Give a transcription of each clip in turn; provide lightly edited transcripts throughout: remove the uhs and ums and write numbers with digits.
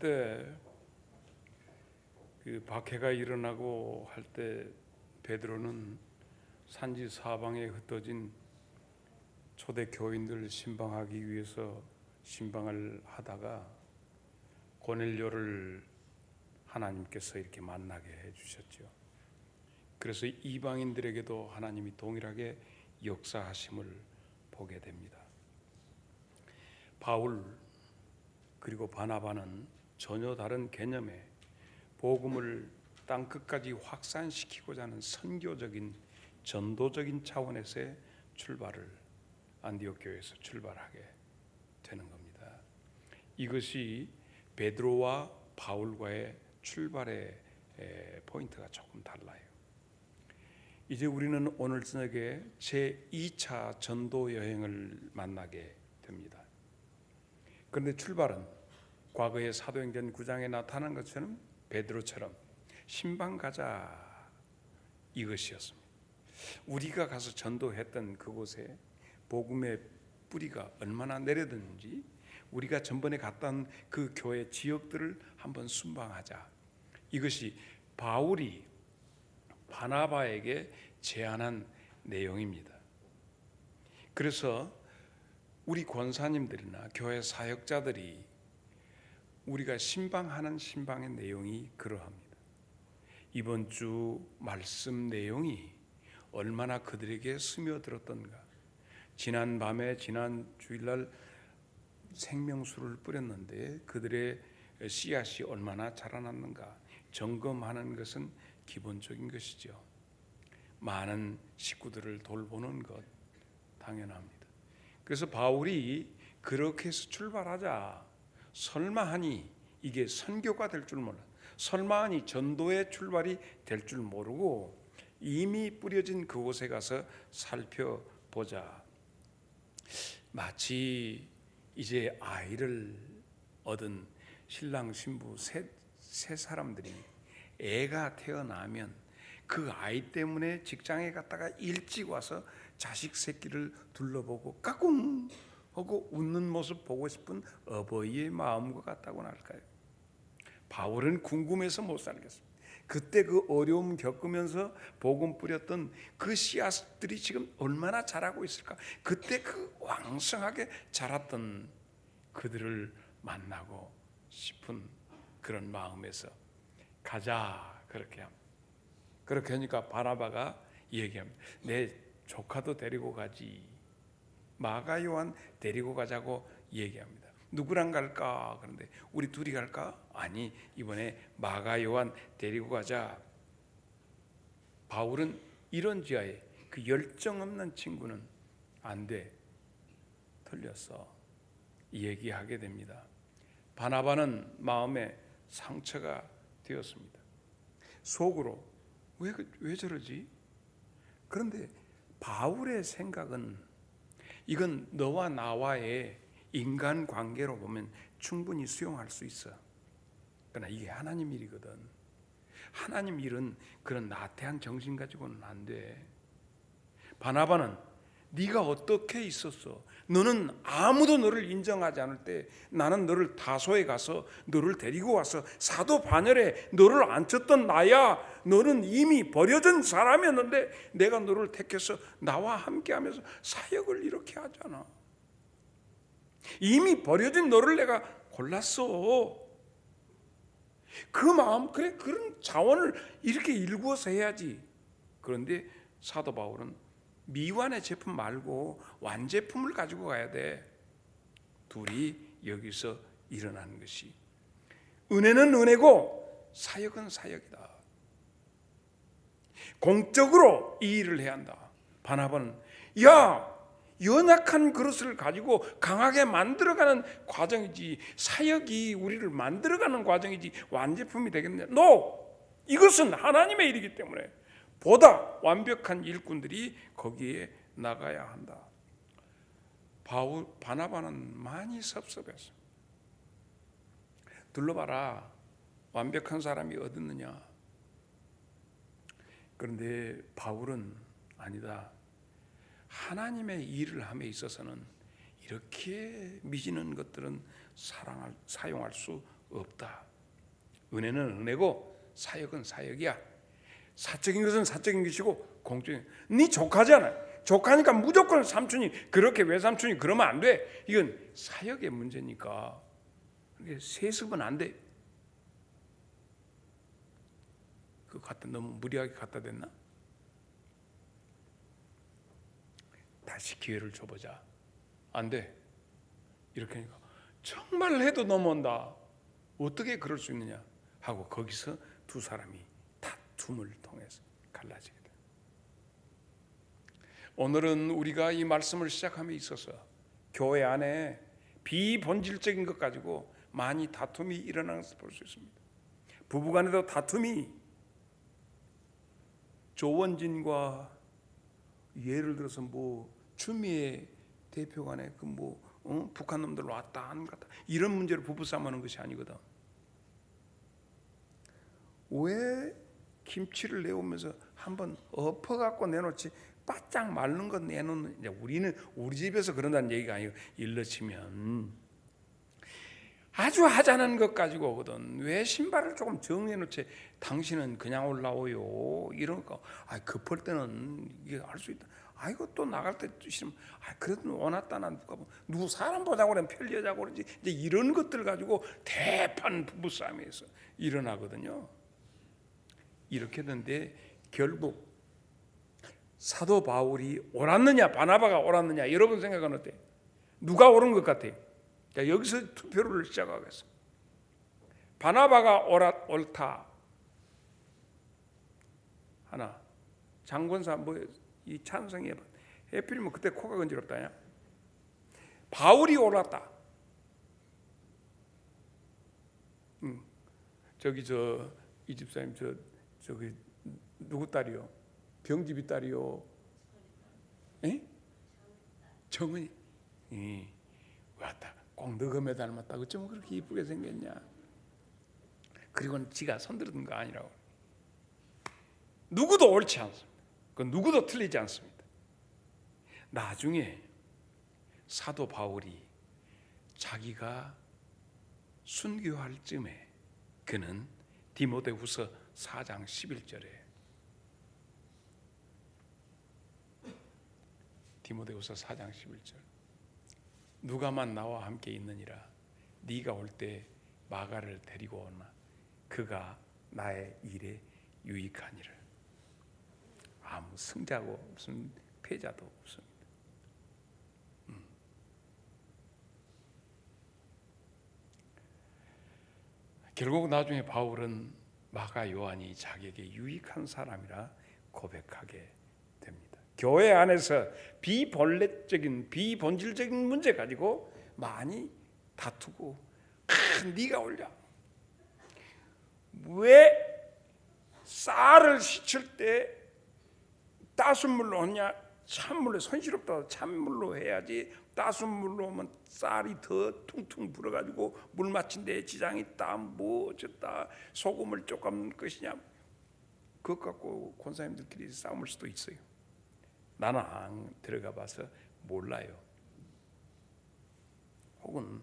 때 그 박해가 일어나고 할 때 베드로는 산지 사방에 흩어진 초대 교인들 신방하기 위해서 신방을 하다가 고넬료를 하나님께서 이렇게 만나게 해주셨죠. 그래서 이방인들에게도 하나님이 동일하게 역사하심을 보게 됩니다. 바울 그리고 바나바는 전혀 다른 개념의 복음을 땅끝까지 확산시키고자 하는 선교적인 전도적인 차원에서의 출발을 안디옥 교회에서 출발하게 되는 겁니다. 이것이 베드로와 바울과의 출발의 포인트가 조금 달라요. 이제 우리는 오늘 저녁에 제2차 전도 여행을 만나게 됩니다. 그런데 출발은 과거의 사도행전 9장에 나타난 것처럼 베드로처럼 신방 가자 이것이었습니다. 우리가 가서 전도했던 그곳에 복음의 뿌리가 얼마나 내려드는지, 우리가 전번에 갔던 그 교회 지역들을 한번 순방하자. 이것이 바울이 바나바에게 제안한 내용입니다. 그래서 우리 권사님들이나 교회 사역자들이 우리가 신방하는 신방의 내용이 그러합니다. 이번 주 말씀 내용이 얼마나 그들에게 스며들었던가, 지난 밤에 지난 주일날 생명수를 뿌렸는데 그들의 씨앗이 얼마나 자라났는가 점검하는 것은 기본적인 것이죠. 많은 식구들을 돌보는 것 당연합니다. 그래서 바울이 그렇게 해서 출발하자, 설마하니 이게 선교가 될 줄 몰라, 설마하니 전도의 출발이 될 줄 모르고 이미 뿌려진 그곳에 가서 살펴보자. 마치 이제 아이를 얻은 신랑 신부 세 사람들이 애가 태어나면 그 아이 때문에 직장에 갔다가 일찍 와서 자식 새끼를 둘러보고 까꿍 하고 웃는 모습 보고 싶은 어버이의 마음과 같다고나 할까요? 바울은 궁금해서 못 살겠습니다. 그때 그 어려움 겪으면서 복음 뿌렸던 그 씨앗들이 지금 얼마나 자라고 있을까? 그때 그 왕성하게 자랐던 그들을 만나고 싶은 그런 마음에서 가자 그렇게 합니다. 그렇게 하니까 바나바가 얘기합니다. 내 조카도 데리고 가지, 마가 요한 데리고 가자고 얘기합니다. 누구랑 갈까? 그런데 우리 둘이 갈까? 아니, 이번에 마가 요한 데리고 가자. 바울은 이런 지하에 그 열정 없는 친구는 안 돼, 틀렸어, 얘기하게 됩니다. 바나바는 마음에 상처가 되었습니다. 속으로 왜 저러지? 그런데 바울의 생각은 이건 너와 나와의 인간관계로 보면 충분히 수용할 수 있어. 그러나 이게 하나님 일이거든. 하나님 일은 그런 나태한 정신 가지고는 안 돼. 바나바는 네가 어떻게 있었어? 너는 아무도 너를 인정하지 않을 때 나는 너를 다소에 가서 너를 데리고 와서 사도 반열에 너를 앉혔던 나야. 너는 이미 버려진 사람이었는데 내가 너를 택해서 나와 함께하면서 사역을 이렇게 하잖아. 이미 버려진 너를 내가 골랐어. 그 마음, 그래, 그런 자원을 이렇게 일구어서 해야지. 그런데 사도 바울은 미완의 제품 말고 완제품을 가지고 가야 돼. 둘이 여기서 일어나는 것이, 은혜는 은혜고 사역은 사역이다. 공적으로 이 일을 해야 한다. 바나바는 연약한 그릇을 가지고 강하게 만들어가는 과정이지, 사역이 우리를 만들어가는 과정이지 완제품이 되겠냐? 이것은 하나님의 일이기 때문에 보다 완벽한 일꾼들이 거기에 나가야 한다. 바나바는 많이 섭섭했어. 둘러봐라, 완벽한 사람이 어디 있느냐? 그런데 바울은 아니다. 하나님의 일을 함에 있어서는 이렇게 미지는 것들은 사용할 수 없다. 은혜는 은혜고 사역은 사역이야. 사적인 것은 사적인 것이고 공적인. 네 조카잖아. 조카니까 무조건 삼촌이 그렇게 외삼촌이 그러면 안 돼. 이건 사역의 문제니까 세습은 안 돼. 그거 갖다 너무 무리하게 갖다 댔나? 다시 기회를 줘보자. 안 돼. 이렇게 하니까 정말 해도 넘어온다. 어떻게 그럴 수 있느냐 하고 거기서 두 사람이 다툼을 통해서 갈라지게 돼. 오늘은 우리가 이 말씀을 시작함에 있어서 교회 안에 비본질적인 것 가지고 많이 다툼이 일어나는 것을 볼 수 있습니다. 부부간에도 다툼이 조원진과 예를 들어서 추미애 대표 간에 북한 놈들 왔다 안 갔다 이런 문제로 부부싸움하는 것이 아니거든. 왜 김치를 내오면서 한번 엎어갖고 내놓지 바짝 마른 거 내놓는, 이제 우리는 우리 집에서 그런다는 얘기가 아니고 일러 치면 아주 하자는 것 가지고 오거든. 왜 신발을 조금 정리해 놓지 당신은 그냥 올라오요 이런 거. 급할 때는 이게 할 수 있다. 이거 또 나갈 때 싫으면 그래도 원했다 난 누구 사람 보자고 그러면 편리하자고 그러지. 이제 이런 것들 가지고 대판 부부싸움에서 일어나거든요. 이렇게 했는데 결국 사도 바울이 옳았느냐 바나바가 옳았느냐 여러분 생각은 어때요? 누가 옳은 것 같아요? 자, 여기서 투표를 시작하겠습니다. 바나바가 옳다 하나, 장권사 이 찬성해 봐. 해필이면 그때 코가 건지럽다냐? 바울이 옳았다. 저기 이 집사님 저기 누구 딸이요? 병집이 딸이요? 에? 정은이. 왔다. 꼭 너금에 닮았다. 어쩌면 그렇게 이쁘게 생겼냐? 그리고는 지가 손들은 거 아니라고. 누구도 옳지 않습니다. 그 누구도 틀리지 않습니다. 나중에 사도 바울이 자기가 순교할 쯤에 그는 디모데후서 4장 11절에 디모데후서 4장 11절 누가만 나와 함께 있느니라 네가 올 때 마가를 데리고 오나 그가 나의 일에 유익하니라. 아무 승자고 무슨 패자도 없습니다. 결국 나중에 바울은 마가 요한이 자기에게 유익한 사람이라 고백하게 됩니다. 교회 안에서 비본질적인 문제 가지고 많이 다투고 네가 올려. 왜 쌀을 씻을 때 따순 물로 하냐? 찬물로 손시럽다 찬물로 해야지. 따순 물로 하면 쌀이 더 퉁퉁 불어가지고 물 맞힌 데에 지장이 있다. 어쨌다. 소금을 조금 넣을 것이냐? 그것 갖고 권사님들끼리 싸움을 수도 있어요. 나는 안 들어가 봐서 몰라요. 혹은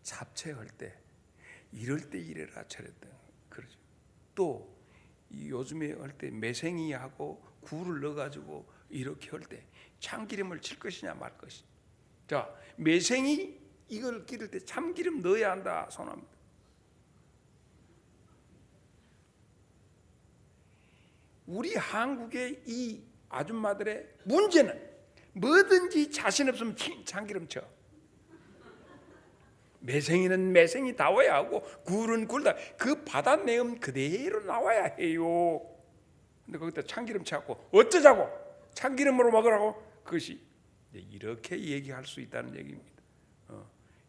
잡채할 때 이럴 때 이래라 저랬다 그러죠. 또 요즘에 할 때 매생이하고 굴을 넣어가지고 이렇게 할 때 참기름을 칠 것이냐 말 것이냐. 자, 매생이 이걸 기를 때 참기름 넣어야 한다 선언합니다. 우리 한국의 이 아줌마들의 문제는 뭐든지 자신 없으면 참기름 쳐. 매생이는 매생이 다워야 하고 굴은 굴다. 그 바다 내음 그대로 나와야 해요. 근데 거기다 참기름 쳐갖고 어쩌자고 참기름으로 먹으라고. 그것이 이렇게 얘기할 수 있다는 얘기입니다.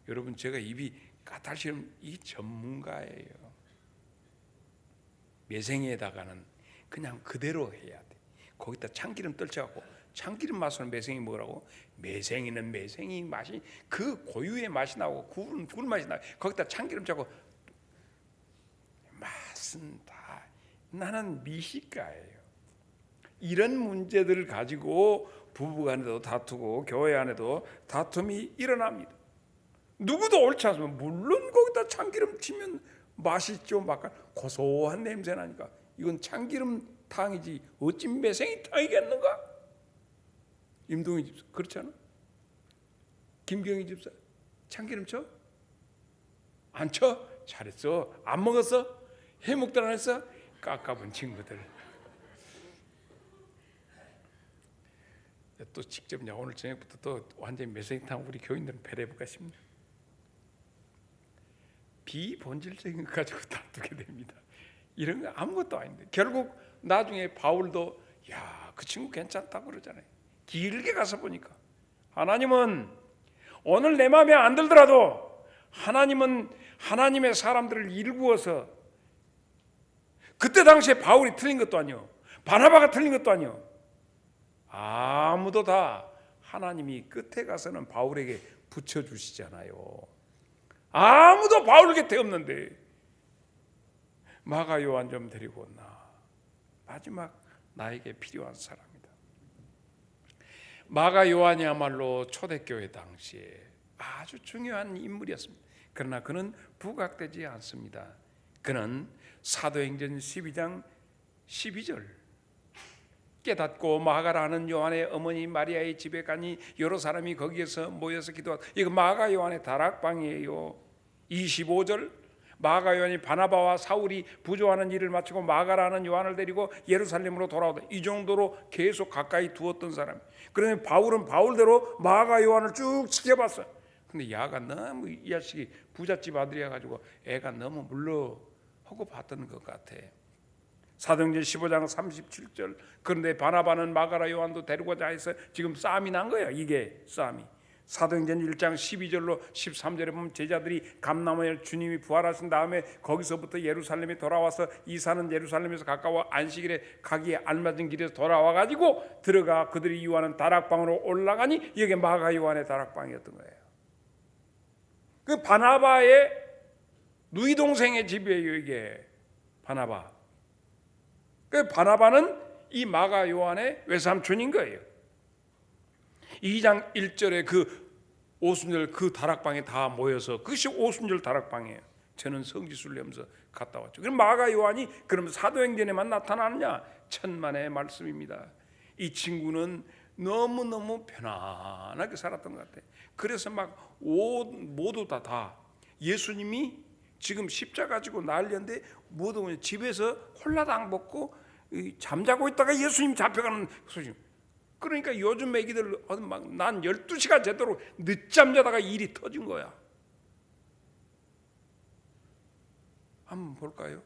여러분 제가 입이 까탈스러운 이 전문가예요. 매생이에다가는 그냥 그대로 해야 돼. 거기다 참기름 떨쳐갖고 참기름 맛으로 매생이 먹으라고. 매생이는 매생이 맛이 그 고유의 맛이 나오고 굴은 굴 맛이 나고 거기다 참기름 짜고 맛은 다. 나는 미식가예요. 이런 문제들을 가지고 부부간에도 다투고 교회 안에도 다툼이 일어납니다. 누구도 옳지 않습니다. 물론 거기다 참기름 치면 맛있죠. 막 고소한 냄새 나니까 이건 참기름탕이지 어찌 매생이탕이겠는가? 임동희 집사 그렇지 않아? 김경희 집사 참기름 쳐? 안 쳐? 잘했어. 안 먹었어? 해먹들 안 했어? 깝깝한 친구들. 또 직접 오늘 저녁부터 또 완전히 매생이탕 우리 교인들은 배려해볼까 싶네요. 비본질적인 것 가지고 다투게 됩니다. 이런 거 아무것도 아닌데 결국 나중에 바울도 야, 그 친구 괜찮다고 그러잖아요. 길게 가서 보니까 하나님은 오늘 내 마음에 안 들더라도 하나님은 하나님의 사람들을 일구어서 그때 당시에 바울이 틀린 것도 아니요 바나바가 틀린 것도 아니요 아무도 다 하나님이 끝에 가서는 바울에게 붙여주시잖아요. 아무도 바울 곁에 없는데 마가 요한 좀 데리고 온나. 마지막 나에게 필요한 사람이다. 마가 요한이야말로 초대교회 당시에 아주 중요한 인물이었습니다. 그러나 그는 부각되지 않습니다. 그는 사도행전 12장 12절 깨닫고 마가라는 요한의 어머니 마리아의 집에 가니 여러 사람이 거기에서 모여서 기도하다. 이거 마가 요한의 다락방이에요. 25절 마가 요한이 바나바와 사울이 부조하는 일을 마치고 마가라는 요한을 데리고 예루살렘으로 돌아오다. 이 정도로 계속 가까이 두었던 사람. 그러면 바울은 바울대로 마가 요한을 쭉 지켜봤어요. 근데 야가 너무 이 자식이 부잣집 아들이어 가지고 애가 너무 물러하고 봤던 것 같아. 사도행전 15장 37절 그런데 바나바는 마가라 요한도 데리고자 해서 지금 싸움이 난 거예요. 이게 싸움이. 사도행전 1장 12절로 13절에 보면 제자들이 감람을 주님이 부활하신 다음에 거기서부터 예루살렘에 돌아와서 이사는 예루살렘에서 가까워 안식일에 가기에 알맞은 길에서 돌아와 가지고 들어가 그들이 유하는 다락방으로 올라가니 이게 마가 요한의 다락방이었던 거예요. 그 바나바의 누이 동생의 집이에요. 이게 바나바. 그 바나바는 이 마가 요한의 외삼촌인 거예요. 2장 1절에 그 오순절 그 다락방에 다 모여서 그것이 오순절 다락방이에요. 저는 성지순례 하면서 갔다 왔죠. 그럼 마가 요한이 그럼 사도행전에만 나타나느냐? 천만의 말씀입니다. 이 친구는 너무너무 편안하게 살았던 것 같아요. 그래서 막 모두 다 예수님이 지금 십자가 지고 난리인데 모두 집에서 홀라당 먹고 잠자고 있다가 예수님 잡혀가는 소식. 그러니까 요즘 애기들 난 12시간 제대로 늦잠 자다가 일이 터진 거야. 한번 볼까요?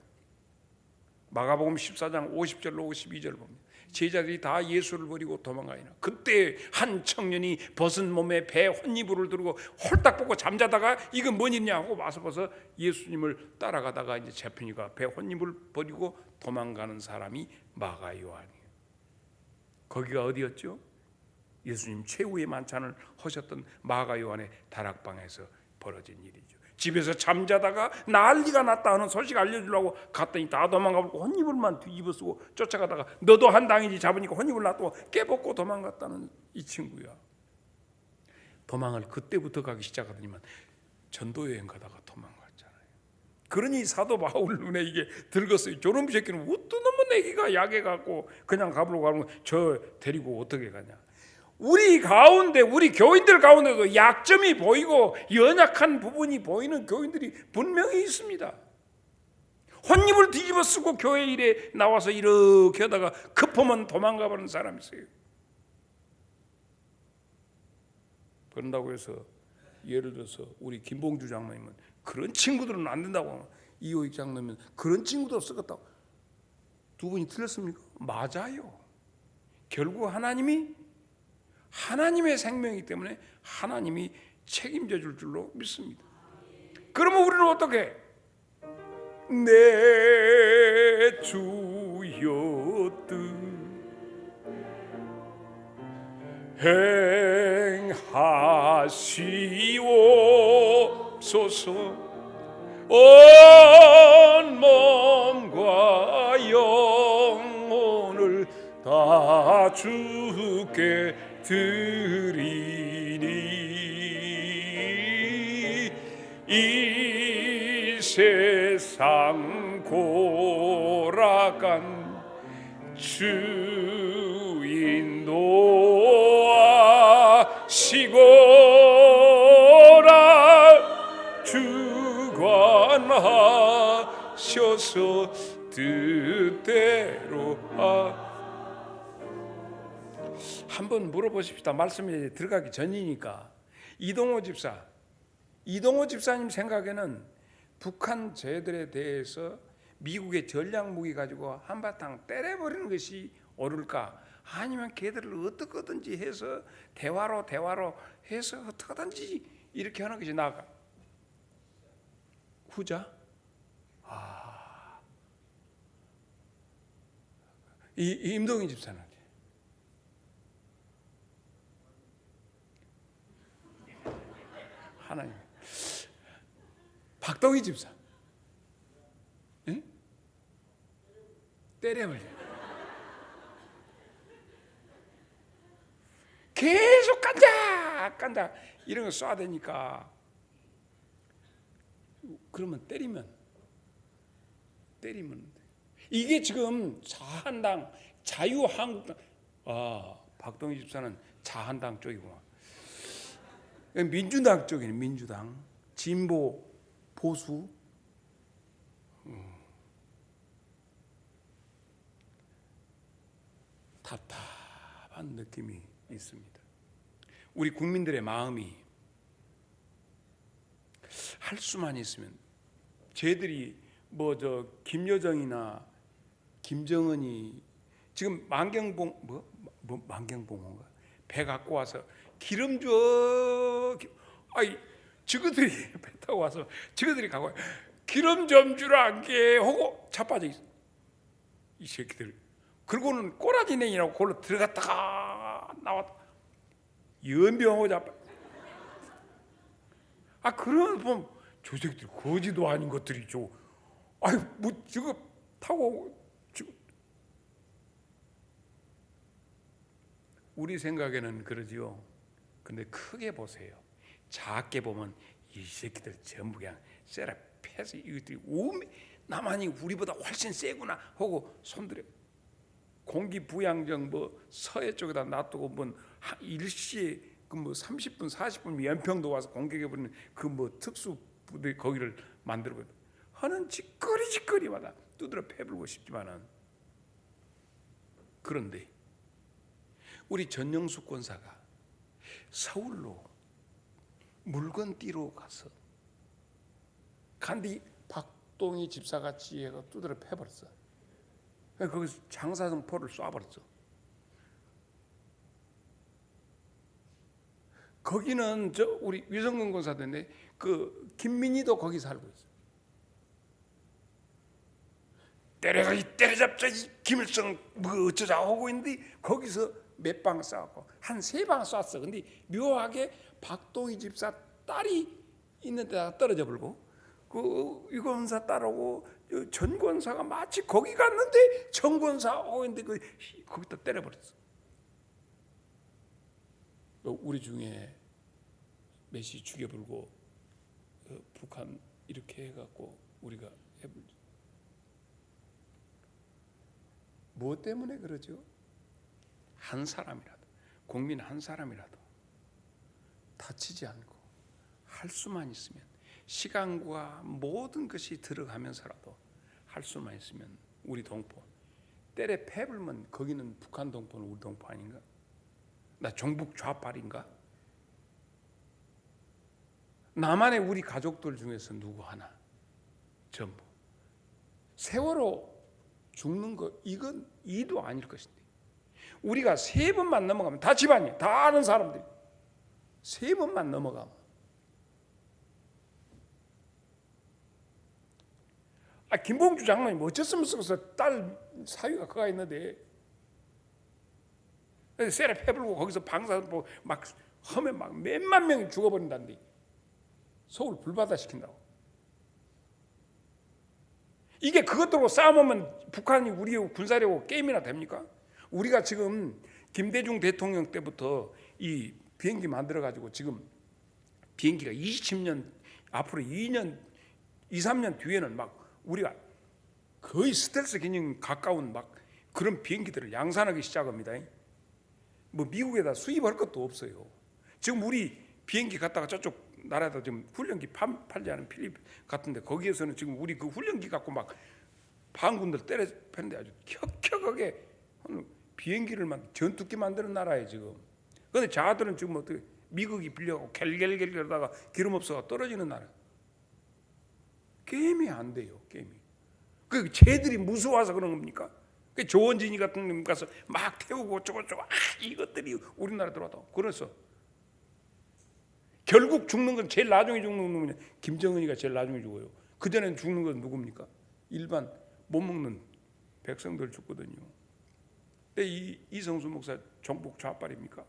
마가복음 14장 50절로 52절 봅니다. 제자들이 다 예수를 버리고 도망가니라. 그때 한 청년이 벗은 몸에 배 혼이불을 들고 홀딱 벗고 잠자다가 이건 뭔 일이냐 하고 와서 벗어 예수님을 따라가다가 이제 잡히니까 배 혼이불을 버리고 도망가는 사람이 마가 요한이에요. 거기가 어디였죠? 예수님 최후의 만찬을 하셨던 마가 요한의 다락방에서 벌어진 일이죠. 집에서 잠자다가 난리가 났다 하는 소식 알려주려고 갔더니 다 도망가고 혼이불만 뒤집어 쓰고 쫓아가다가 너도 한 당이지 잡으니까 혼이불 놔두고 깨벗고 도망갔다는 이 친구야. 도망을 그때부터 가기 시작하더니만 전도여행 가다가 도망갔잖아요. 그러니 사도 바울 눈에 이게 들었어요. 저런 새끼는 어떤 놈의 내기가 약해 갖고 그냥 가보려고 하면 저 데리고 어떻게 가냐. 우리 가운데 우리 교인들 가운데도 약점이 보이고 연약한 부분이 보이는 교인들이 분명히 있습니다. 혼입을 뒤집어 쓰고 교회 일에 나와서 이렇게 하다가 급하면 도망가 버리는 사람이 있어요. 그런다고 해서 예를 들어서 우리 김봉주 장로님은 그런 친구들은 안 된다고 하면 이호익 장로님은 그런 친구도 썩었다고. 두 분이 틀렸습니까? 맞아요. 결국 하나님의 생명이기 때문에 하나님이 책임져 줄 줄로 믿습니다. 그러면 우리는 어떻게? 내 주여 뜻 행하시옵소서. 온 몸과 영혼을 다 주께 드리니 상고락한 주인 노하시고라 주관하셔서 뜻대로 한번 물어보십시다. 말씀에 들어가기 전이니까. 이동호 집사님 생각에는 북한 쟤들에 대해서 미국의 전략 무기 가지고 한바탕 때려버리는 것이 옳을까? 아니면 걔들을 어떻게든지 해서 대화로 해서 어떻게든지 이렇게 하는 것이 나을까? 후자? 임동희 집사는 하나님. 박동희 집사, 응? 때려버려. 계속 간다 이런 거 쏴야 되니까. 그러면 때리면 이게 지금 자한당, 자유한국당, 박동희 집사는 자한당 쪽이구나. 민주당 쪽이네. 민주당, 진보, 보수. 답답한 느낌이 있습니다. 우리 국민들의 마음이 할 수만 있으면, 쟤들이 김여정이나 김정은이 지금 만경봉인가 배 갖고 와서 기름 줘. 저거들이 배 타고 와서 저거들이 가고 기름 좀 주라게 하고 자빠져 있어. 이 새끼들. 그러고는 꼬라지 냉이라고 그걸로 들어갔다가 나왔다. 연병하고 자빠. 그러면 보면 저 새끼들 거지도 아닌 것들이죠. 저거 타고 우리 생각에는 그러지요. 근데 크게 보세요. 작게 보면 이 새끼들 전부 그냥 쎄라 패서 이것들이 나만이 우리보다 훨씬 세구나 하고 손들여. 공기부양정 서해 쪽에다 놔두고 일시에 30분 40분 연평도 와서 공격해버리는 특수 부대 거기를 만들어버려. 하는 짓거리마다 두드려 패불고 싶지만은, 그런데 우리 전영숙 권사가 서울로 물건 띠러 가서 간디 박동희 집사같이 해가 두드려 패버렸어. 거기서 장사성포를 쏴버렸어. 거기는 우리 위성근 권사인데 김민희도 거기 살고 있어. 때려잡자 김일성 어쩌자 하고 있는데 거기서 몇 방 쐈고 한 3방 쐈어. 근데 묘하게 박동희 집사 딸이 있는 데다가 떨어져 버리고, 이 권사 딸하고 전 권사가 마치 거기 갔는데 정 권사 하고 있는데 거기다 때려버렸어. 우리 중에 몇이 죽여버리고 북한 이렇게 해갖고 우리가 해버리죠. 뭐 때문에 그러죠? 한 사람이라도, 국민 한 사람이라도 다치지 않고 할 수만 있으면, 시간과 모든 것이 들어가면서라도 할 수만 있으면 우리 동포 때려 패불면 거기는 북한 동포는 우리 동포 아닌가? 나 종북 좌빨인가? 나만의 우리 가족들 중에서 누구 하나 전부 세월호 죽는 거 이건 이도 아닐 것인데, 우리가 3번만 넘어가면 다 집안이 다 아는 사람들이 3번만 넘어가면 김봉주 장로님 어쩌으면 썩어서 딸 사위가 그가 있는데 세례 패불고 거기서 방사보 막 하면 막 몇만 명이 죽어버린다는데 서울 불바다 시킨다고. 이게 그것들하고 싸우면 북한이 우리 군사력으로 게임이나 됩니까? 우리가 지금 김대중 대통령 때부터 이 비행기 만들어가지고 지금 비행기가 20년 앞으로 2년 2, 3년 뒤에는 막 우리가 거의 스텔스 기능 가까운 막 그런 비행기들을 양산하기 시작합니다. 뭐 미국에다 수입할 것도 없어요. 지금 우리 비행기 갔다가 저쪽 나라에다 지금 훈련기 팔지 않은 필리핀 같은데 거기에서는 지금 우리 그 훈련기 갖고 막 반군들 때려 패는데 아주 격격하게 비행기를 전투기 만드는 나라에 지금. 그런데 자들은 지금 어떻게 미국이 빌려가고 갤갤갤 하다가 기름 없어가 떨어지는 나라. 게임이 안 돼요. 게임이. 그 쟤들이 무서워서 그런 겁니까? 그 조원진이 같은 놈 가서 막 태우고 저거 이것들이 우리나라 들어왔다고. 그래서 결국 죽는 건 제일 나중에 죽는 놈이 김정은이가 제일 나중에 죽어요. 그 전에 죽는 건 누굽니까? 일반 못 먹는 백성들 죽거든요. 이성수 목사 정복 좌빨입니까?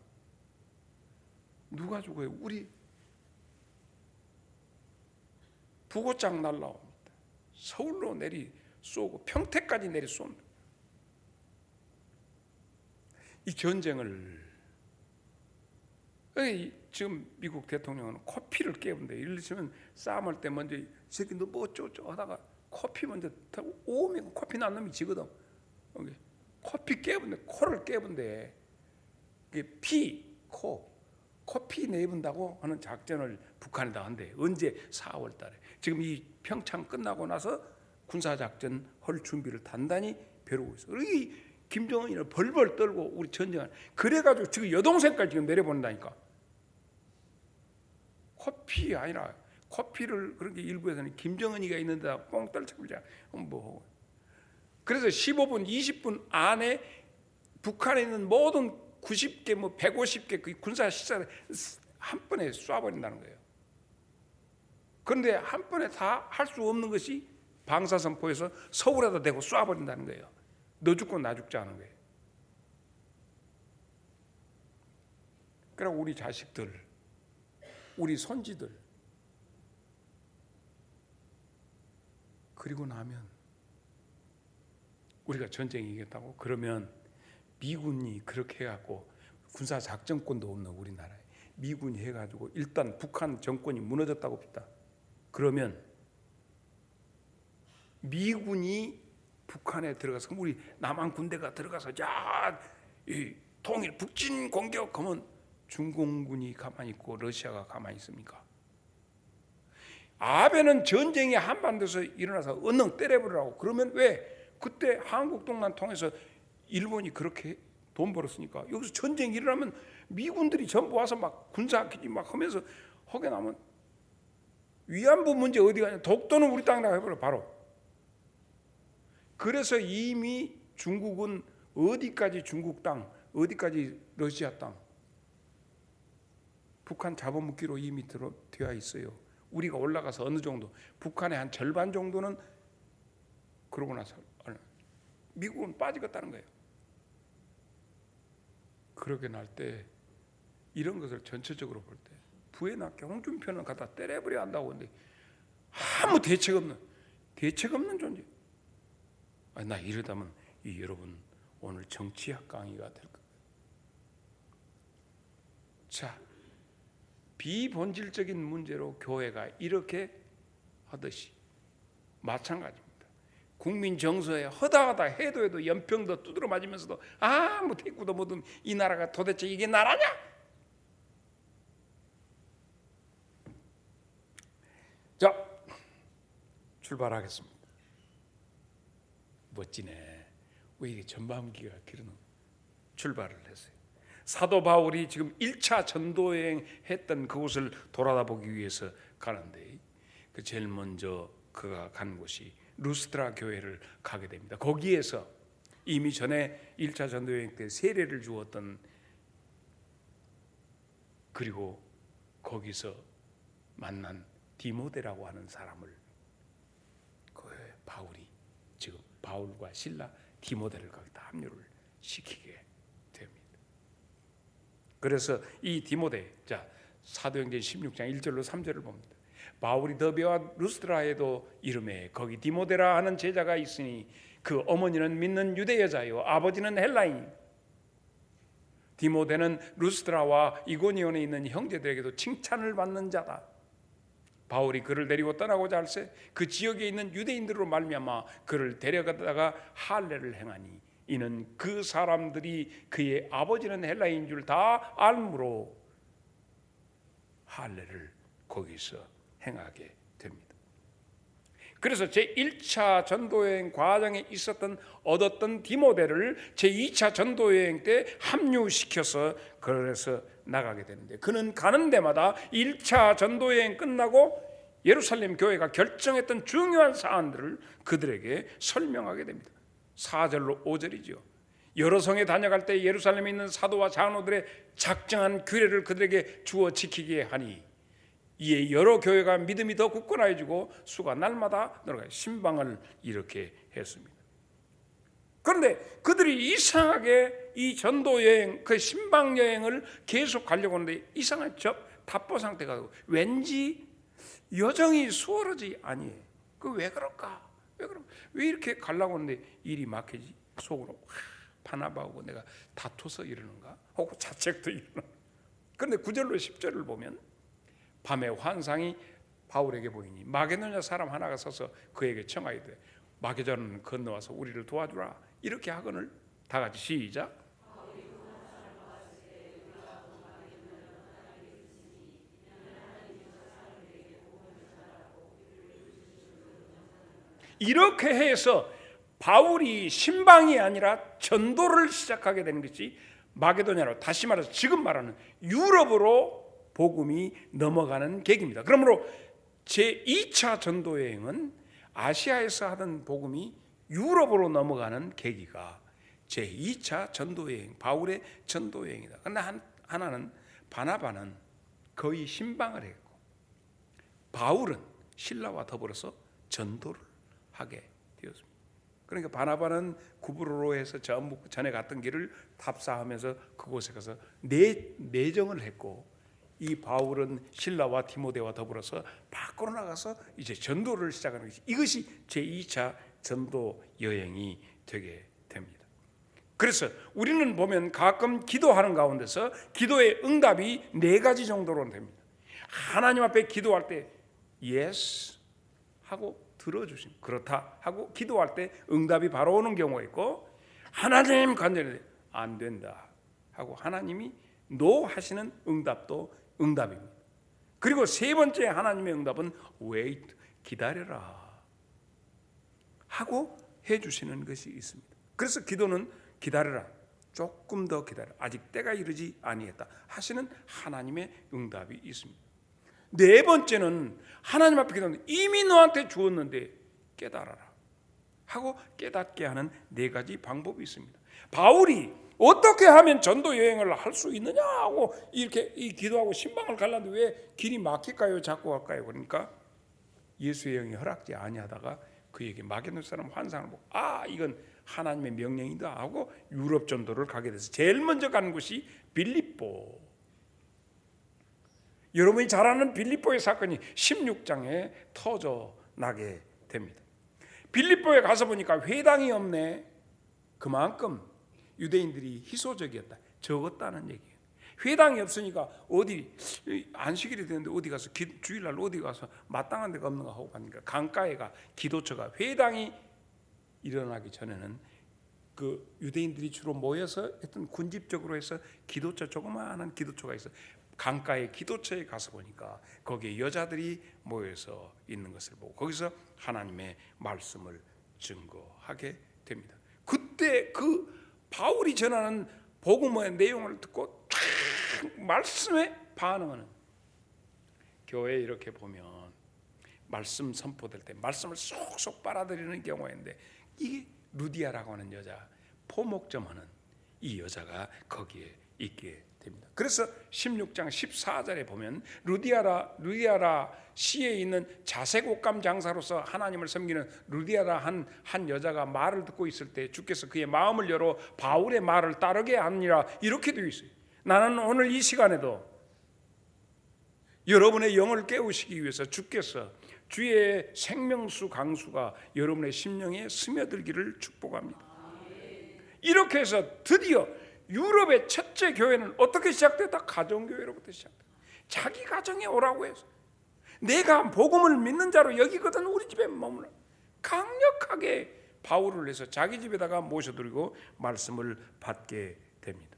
누가 죽어요? 우리 부고장 날라옵니다. 서울로 내리 쏘고 평택까지 내리 쏜다. 이 전쟁을 지금 미국 대통령은 커피를 깨운데 예를 들면 싸움할 때 먼저 이 새끼 너 뭐 어쩌고 하다가 커피 먼저 타고 오면 커피 난 놈이 지거든. 커피 깨본데 코를 깨본데 커피 내본다고 하는 작전을 북한에다 한대. 언제? 4월 달에. 지금 이 평창 끝나고 나서 군사작전 할 준비를 단단히 벼르고 있어. 이 김정은이를 벌벌 떨고 우리 전쟁을 그래가지고 지금 여동생까지 지금 내려본다니까. 커피 아니라 커피를 그렇게 일부에서는 김정은이가 있는 데다 뽕떨 잡자 뭐. 그래서 15분 20분 안에 북한에 있는 모든 90개 뭐 150개 그 군사 시설을 한 번에 쏴버린다는 거예요. 그런데 한 번에 다 할 수 없는 것이 방사선포에서 서울에다 대고 쏴버린다는 거예요. 너 죽고 나 죽자 하는 거예요. 그러고 우리 자식들, 우리 손지들 그리고 나면 우리가 전쟁이 이겼다고 그러면 미군이 그렇게 해갖고 군사작전권도 없는 우리나라에 미군이 해가지고 일단 북한 정권이 무너졌다고 봅시다. 그러면 미군이 북한에 들어가서 우리 남한 군대가 들어가서 이 통일 북진 공격하면 중공군이 가만히 있고 러시아가 가만히 있습니까? 아베는 전쟁이 한반도에서 일어나서 언능 때려버리라고. 그러면 왜 그때 한국동란 통해서 일본이 그렇게 돈 벌었으니까 여기서 전쟁이 일어나면 미군들이 전부 와서 막 군사기지 막 하면서 하게 나면 위안부 문제 어디 가냐? 독도는 우리 땅이라고 해버려 바로. 그래서 이미 중국은 어디까지 중국 땅, 어디까지 러시아 땅, 북한 잡아먹기로 이미 되어 있어요. 우리가 올라가서 어느 정도, 북한의 한 절반 정도는 그러고 나서 미국은 빠지겠다는 거예요. 그러게 날 때 이런 것을 전체적으로 볼 때 부에나 홍준표는 갖다 때려버려야 한다고 하는데 아무 대책 없는 존재. 나 이러다면 여러분 오늘 정치학 강의가 될 거예요. 자, 비본질적인 문제로 교회가 이렇게 하듯이 마찬가지입니다. 국민 정서에 허다하다 해도 연평도 두드러 맞으면서도 아무 대꾸도 못한 이 나라가 도대체 이게 나라냐? 자, 출발하겠습니다. 멋지네. 왜 이렇게 전반기가 길어는 출발을 했어요. 사도 바울이 지금 1차 전도 여행 했던 그곳을 돌아다보기 위해서 가는데 그 제일 먼저 그가 간 곳이 루스드라 교회를 가게 됩니다. 거기에서 이미 전에 1차 전도 여행 때 세례를 주었던, 그리고 거기서 만난 디모데라고 하는 사람을 바울이 지금 바울과 실라 디모데를 거기다 합류를 시키게 됩니다. 그래서 이 디모데, 자 사도행전 16장 1절로 3절을 봅니다. 바울이 더베와 루스드라에도 이름에 거기 디모데라 하는 제자가 있으니 그 어머니는 믿는 유대 여자요 아버지는 헬라인. 디모데는 루스드라와 이고니온에 있는 형제들에게도 칭찬을 받는 자다. 바울이 그를 데리고 떠나고자 할세 그 지역에 있는 유대인들로 말미암아 그를 데려가다가 할례를 행하니 이는 그 사람들이 그의 아버지는 헬라인 줄 다 알므로 할례를 거기서 행하게 됩니다. 그래서 제1차 전도여행 과정에 얻었던 디모데를 제2차 전도여행 때 합류시켜서 그래서 나가게 되는데, 그는 가는 데마다 1차 전도여행 끝나고 예루살렘 교회가 결정했던 중요한 사안들을 그들에게 설명하게 됩니다. 4절로 5절이죠. 여러 성에 다녀갈 때 예루살렘에 있는 사도와 장로들의 작정한 규례를 그들에게 주어 지키게 하니 이에 여러 교회가 믿음이 더 굳건해지고 수가 날마다 늘어가요. 신방을 이렇게 했습니다. 그런데 그들이 이상하게 이 전도여행, 그 신방여행을 계속 가려고 하는데 이상한 답보 상태가 되고 왠지 여정이 수월하지 아니에요. 그 왜 그럴까? 왜 이렇게 가려고 하는데 일이 막히지? 속으로 바나바하고 내가 다퉈서 이러는가? 혹은 자책도 이러나? 그런데 9절로 10절을 보면 밤에 환상이 바울에게 보이니 마게도냐 사람 하나가 서서 그에게 청하이되 마게도냐는 건너와서 우리를 도와주라 이렇게 하거늘 다 같이 시작. 이렇게 해서 바울이 신방이 아니라 전도를 시작하게 되는 것이 마게도냐로, 다시 말해서 지금 말하는 유럽으로 복음이 넘어가는 계기입니다. 그러므로 제2차 전도여행은 아시아에서 하던 복음이 유럽으로 넘어가는 계기가 제2차 전도여행, 바울의 전도여행이다. 그런데 하나는 바나바는 거의 신방을 했고 바울은 신라와 더불어서 전도를 하게 되었습니다. 그러니까 바나바는 구브로로에서 전에 갔던 길을 답사하면서 그곳에 가서 내정을 했고, 이 바울은 신라와 디모데와 더불어서 밖으로 나가서 이제 전도를 시작하는 것이, 이것이 제2차 전도 여행이 되게 됩니다. 그래서 우리는 보면 가끔 기도하는 가운데서 기도의 응답이 4가지 정도로 됩니다. 하나님 앞에 기도할 때 yes 하고 들어주심, 그렇다 하고 기도할 때 응답이 바로 오는 경우가 있고, 하나님 간절히 안 된다 하고 하나님이 노 하시는 응답도 응답입니다. 그리고 세 번째 하나님의 응답은 wait, 기다려라 하고 해주시는 것이 있습니다. 그래서 기도는 기다려라, 조금 더 기다려, 아직 때가 이르지 아니했다 하시는 하나님의 응답이 있습니다. 4번째는 하나님 앞에 기도하는데 이미 너한테 주었는데 깨달아라 하고 깨닫게 하는 4가지 방법이 있습니다. 바울이 어떻게 하면 전도 여행을 할 수 있느냐 하고 이렇게 기도하고 신방을 가려는데 왜 길이 막힐까요? 자꾸 갈까요? 그러니까 예수의 영이 허락지 아니하다가 그에게 마게도냐 사람 환상을 보고 이건 하나님의 명령이다 하고 유럽 전도를 가게 돼서 제일 먼저 간 곳이 빌립보. 여러분이 잘 아는 빌립보의 사건이 16장에 터져나게 됩니다. 빌립보에 가서 보니까 회당이 없네. 그만큼 유대인들이 희소적이었다, 적었다는 얘기예요. 회당이 없으니까 어디 안식일이 되는데 어디 가서 주일날 어디 가서 마땅한 데가 없는가 하고 가니까 강가에가 기도처가, 회당이 일어나기 전에는 그 유대인들이 주로 모여서 했던 군집적으로 해서 기도처, 조그마한 기도처가 있어. 강가의 기도처에 가서 보니까 거기에 여자들이 모여서 있는 것을 보고 거기서 하나님의 말씀을 증거하게 됩니다. 그때 그 바울이 전하는 복음의 내용을 듣고 말씀에 반응하는, 교회에 이렇게 보면 말씀 선포될 때 말씀을 쏙쏙 빨아들이는 경우가 있는데, 이게 루디아라고 하는 여자, 포목점하는 이 여자가 거기에 있게 됩니다. 그래서 16장 14절에 보면 루디아라 시에 있는 자색 옷감 장사로서 하나님을 섬기는 루디아라 한 여자가 말을 듣고 있을 때 주께서 그의 마음을 열어 바울의 말을 따르게 하니라 이렇게 되어 있어요. 나는 오늘 이 시간에도 여러분의 영을 깨우시기 위해서 주께서 주의 생명수 강수가 여러분의 심령에 스며들기를 축복합니다. 이렇게 해서 드디어 유럽의 첫째 교회는 어떻게 시작됐다? 가정교회로부터 시작됐다. 자기 가정에 오라고 해서 내가 복음을 믿는 자로 여기거든 우리 집에 머물러. 강력하게 바울을 해서 자기 집에다가 모셔드리고 말씀을 받게 됩니다.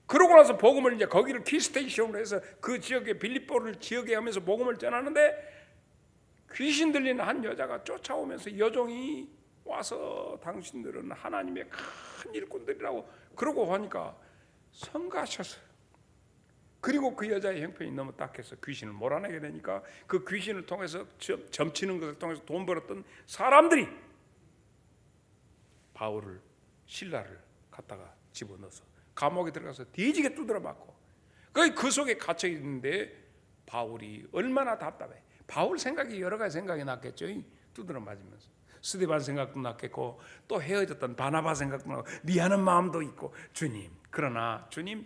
그러고 나서 복음을 이제 거기를 키스테이션으로 해서 그 지역에 빌립보를 지역에 하면서 복음을 전하는데 귀신 들린 한 여자가 쫓아오면서 여종이 와서 당신들은 하나님의 큰 일꾼들이라고 그러고 하니까 성가셨어요. 그리고 그 여자의 형편이 너무 딱해서 귀신을 몰아내게 되니까 그 귀신을 통해서 점치는 것을 통해서 돈 벌었던 사람들이 바울을 신라를 갖다가 집어넣어서 감옥에 들어가서 뒤지게 두드려 맞고 그 속에 갇혀 있는데 바울이 얼마나 답답해. 바울 생각이 여러 가지 생각이 났겠죠. 두드려 맞으면서 스데반 생각도 났겠고 또 헤어졌던 바나바 생각도 나고 미안한 마음도 있고 주님 그러나 주님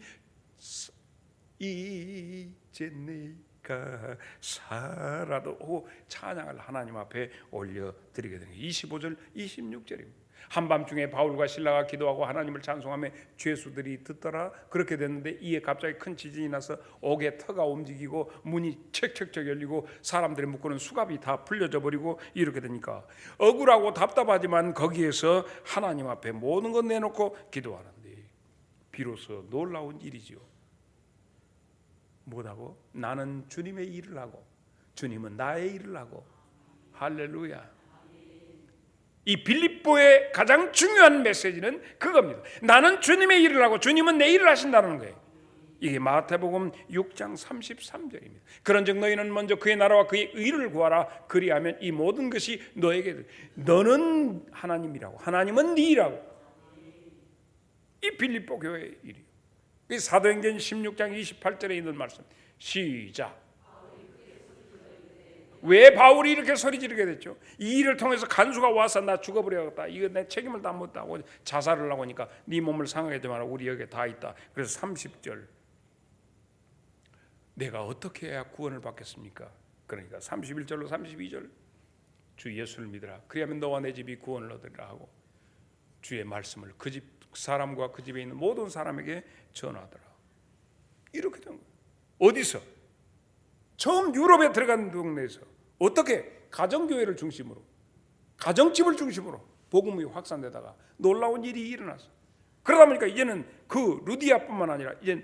이제 내가 살아도 하고 찬양을 하나님 앞에 올려드리게 되는 25절 26절입니다. 한밤중에 바울과 실라가 기도하고 하나님을 찬송하며 죄수들이 듣더라. 그렇게 됐는데 이에 갑자기 큰 지진이 나서 옥의 터가 움직이고 문이 척척척 열리고 사람들이 묶고는 수갑이 다 풀려져 버리고 이렇게 되니까 억울하고 답답하지만 거기에서 하나님 앞에 모든 것 내놓고 기도하는데 비로소 놀라운 일이지요. 뭐라고? 나는 주님의 일을 하고 주님은 나의 일을 하고. 할렐루야. 이 빌립보의 가장 중요한 메시지는 그겁니다. 나는 주님의 일을 하고 주님은 내 일을 하신다는 거예요. 이게 마태복음 6장 33절입니다. 그런즉 너희는 먼저 그의 나라와 그의 의를 구하라. 그리하면 이 모든 것이 너에게 너는 하나님이라고 하나님은 네 일하고. 이 빌립보 교회의 일이에요. 이 사도행전 16장 28절에 있는 말씀. 시작. 왜 바울이 이렇게 소리 지르게 됐죠? 이 일을 통해서 간수가 와서 나 죽어버려야겠다. 이거 내 책임을 다 못하고 자살을 하고 하니까 네 몸을 상하게 하지 마라. 우리 여기에 다 있다. 그래서 30절 내가 어떻게 해야 구원을 받겠습니까? 그러니까 31절로 32절 주 예수를 믿으라. 그리하면 너와 내 집이 구원을 얻으리라 하고 주의 말씀을 그 집 사람과 그 집에 있는 모든 사람에게 전하더라. 이렇게 된 거예요. 어디서? 처음 유럽에 들어간 동네에서 어떻게 가정교회를 중심으로 가정집을 중심으로 복음이 확산되다가 놀라운 일이 일어났어. 그러다 보니까 이제는 그 루디아뿐만 아니라 이제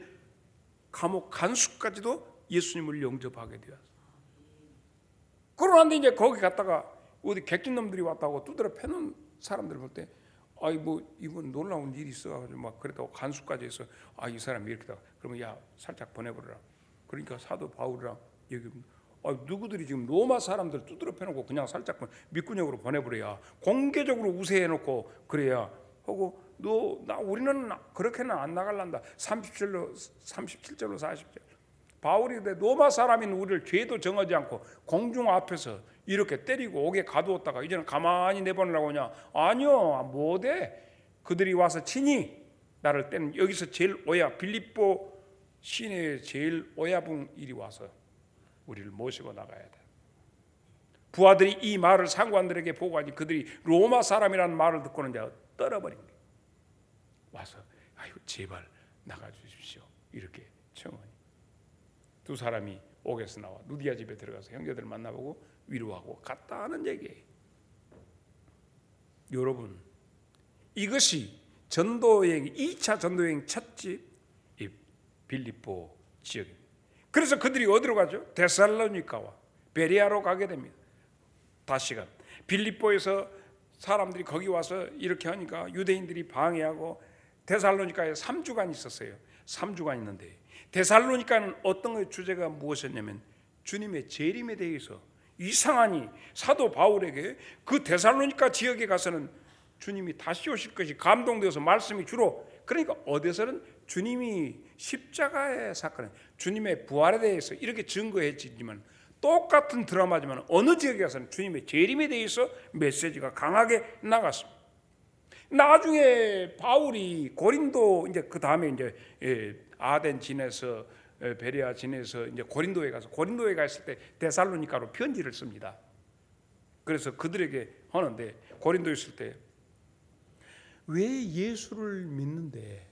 감옥 간수까지도 예수님을 영접하게 되었어. 그러는데 이제 거기 갔다가 어디 객진놈들이 왔다고 두드려 패는 사람들 볼 때 아이 뭐 이건 놀라운 일이 있어가지고 막 그랬다고 간수까지 해서 아 이 사람이 이렇게다. 그러면 야 살짝 보내버려라. 그러니까 사도 바울이랑 여기 누구들이 지금 로마 사람들 두드려 패놓고 그냥 살짝 밑구녕으로 보내버려야 공개적으로 우세해놓고 그래야 하고 우리는 그렇게는 안 나갈란다. 37절로 40절 바울이 로마 사람인 우리를 죄도 정하지 않고 공중 앞에서 이렇게 때리고 옥에 가두었다가 이제는 가만히 내보내려고 하냐? 아니요 못해. 그들이 와서 친히 나를 때는 여기서 제일 오야 빌립보 시내에 제일 오야붕 일이 와서 우리를 모시고 나가야 돼. 부하들이 이 말을 상관들에게 보고하니 그들이 로마 사람이라는 말을 듣고는 이제 떨어버린 거예요. 와서 아유 제발 나가주십시오 이렇게 청하니 두 사람이 옥에서 나와 루디아 집에 들어가서 형제들 만나보고 위로하고 갔다 하는 얘기예요. 여러분 이것이 전도여행 2차 전도여행 첫 집 이 빌립보 지역입니다. 그래서 그들이 어디로 가죠? 데살로니가와 베레아로 가게 됩니다. 다시금 빌립보에서 사람들이 거기 와서 이렇게 하니까 유대인들이 방해하고 데살로니가에 3주간 있었어요. 3주간 있는데 데살로니가는 어떤 주제가 무엇이었냐면 주님의 재림에 대해서 이상하니 사도 바울에게 그 데살로니가 지역에 가서는 주님이 다시 오실 것이 감동되어서 말씀이 주로 그러니까 어디서는 주님이 십자가의 사건, 주님의 부활에 대해서 이렇게 증거했지만 똑같은 드라마지만 어느 지역에 가서는 주님의 재림에 대해서 메시지가 강하게 나갔습니다. 나중에 바울이 고린도 이제 그 다음에 이제 아덴 지내서 베레아 지내서 이제 고린도에 갔을 때 데살로니가로 편지를 씁니다. 그래서 그들에게 하는데 고린도에 있을 때 왜 예수를 믿는데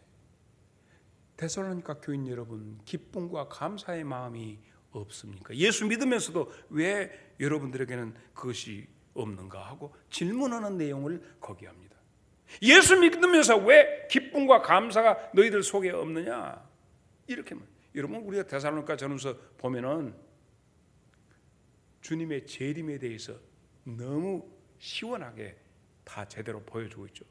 데살로니가 교인 여러분 기쁨과 감사의 마음이 없습니까? 예수 믿으면서도 왜 여러분들에게는 그것이 없는가 하고 질문하는 내용을 거기 합니다. 예수 믿으면서 왜 기쁨과 감사가 너희들 속에 없느냐? 이렇게 여러분, 우리가 데살로니가 전서 보면은 주님의 재림에 대해서 너무 시원하게 다 제대로 보여주고 있죠.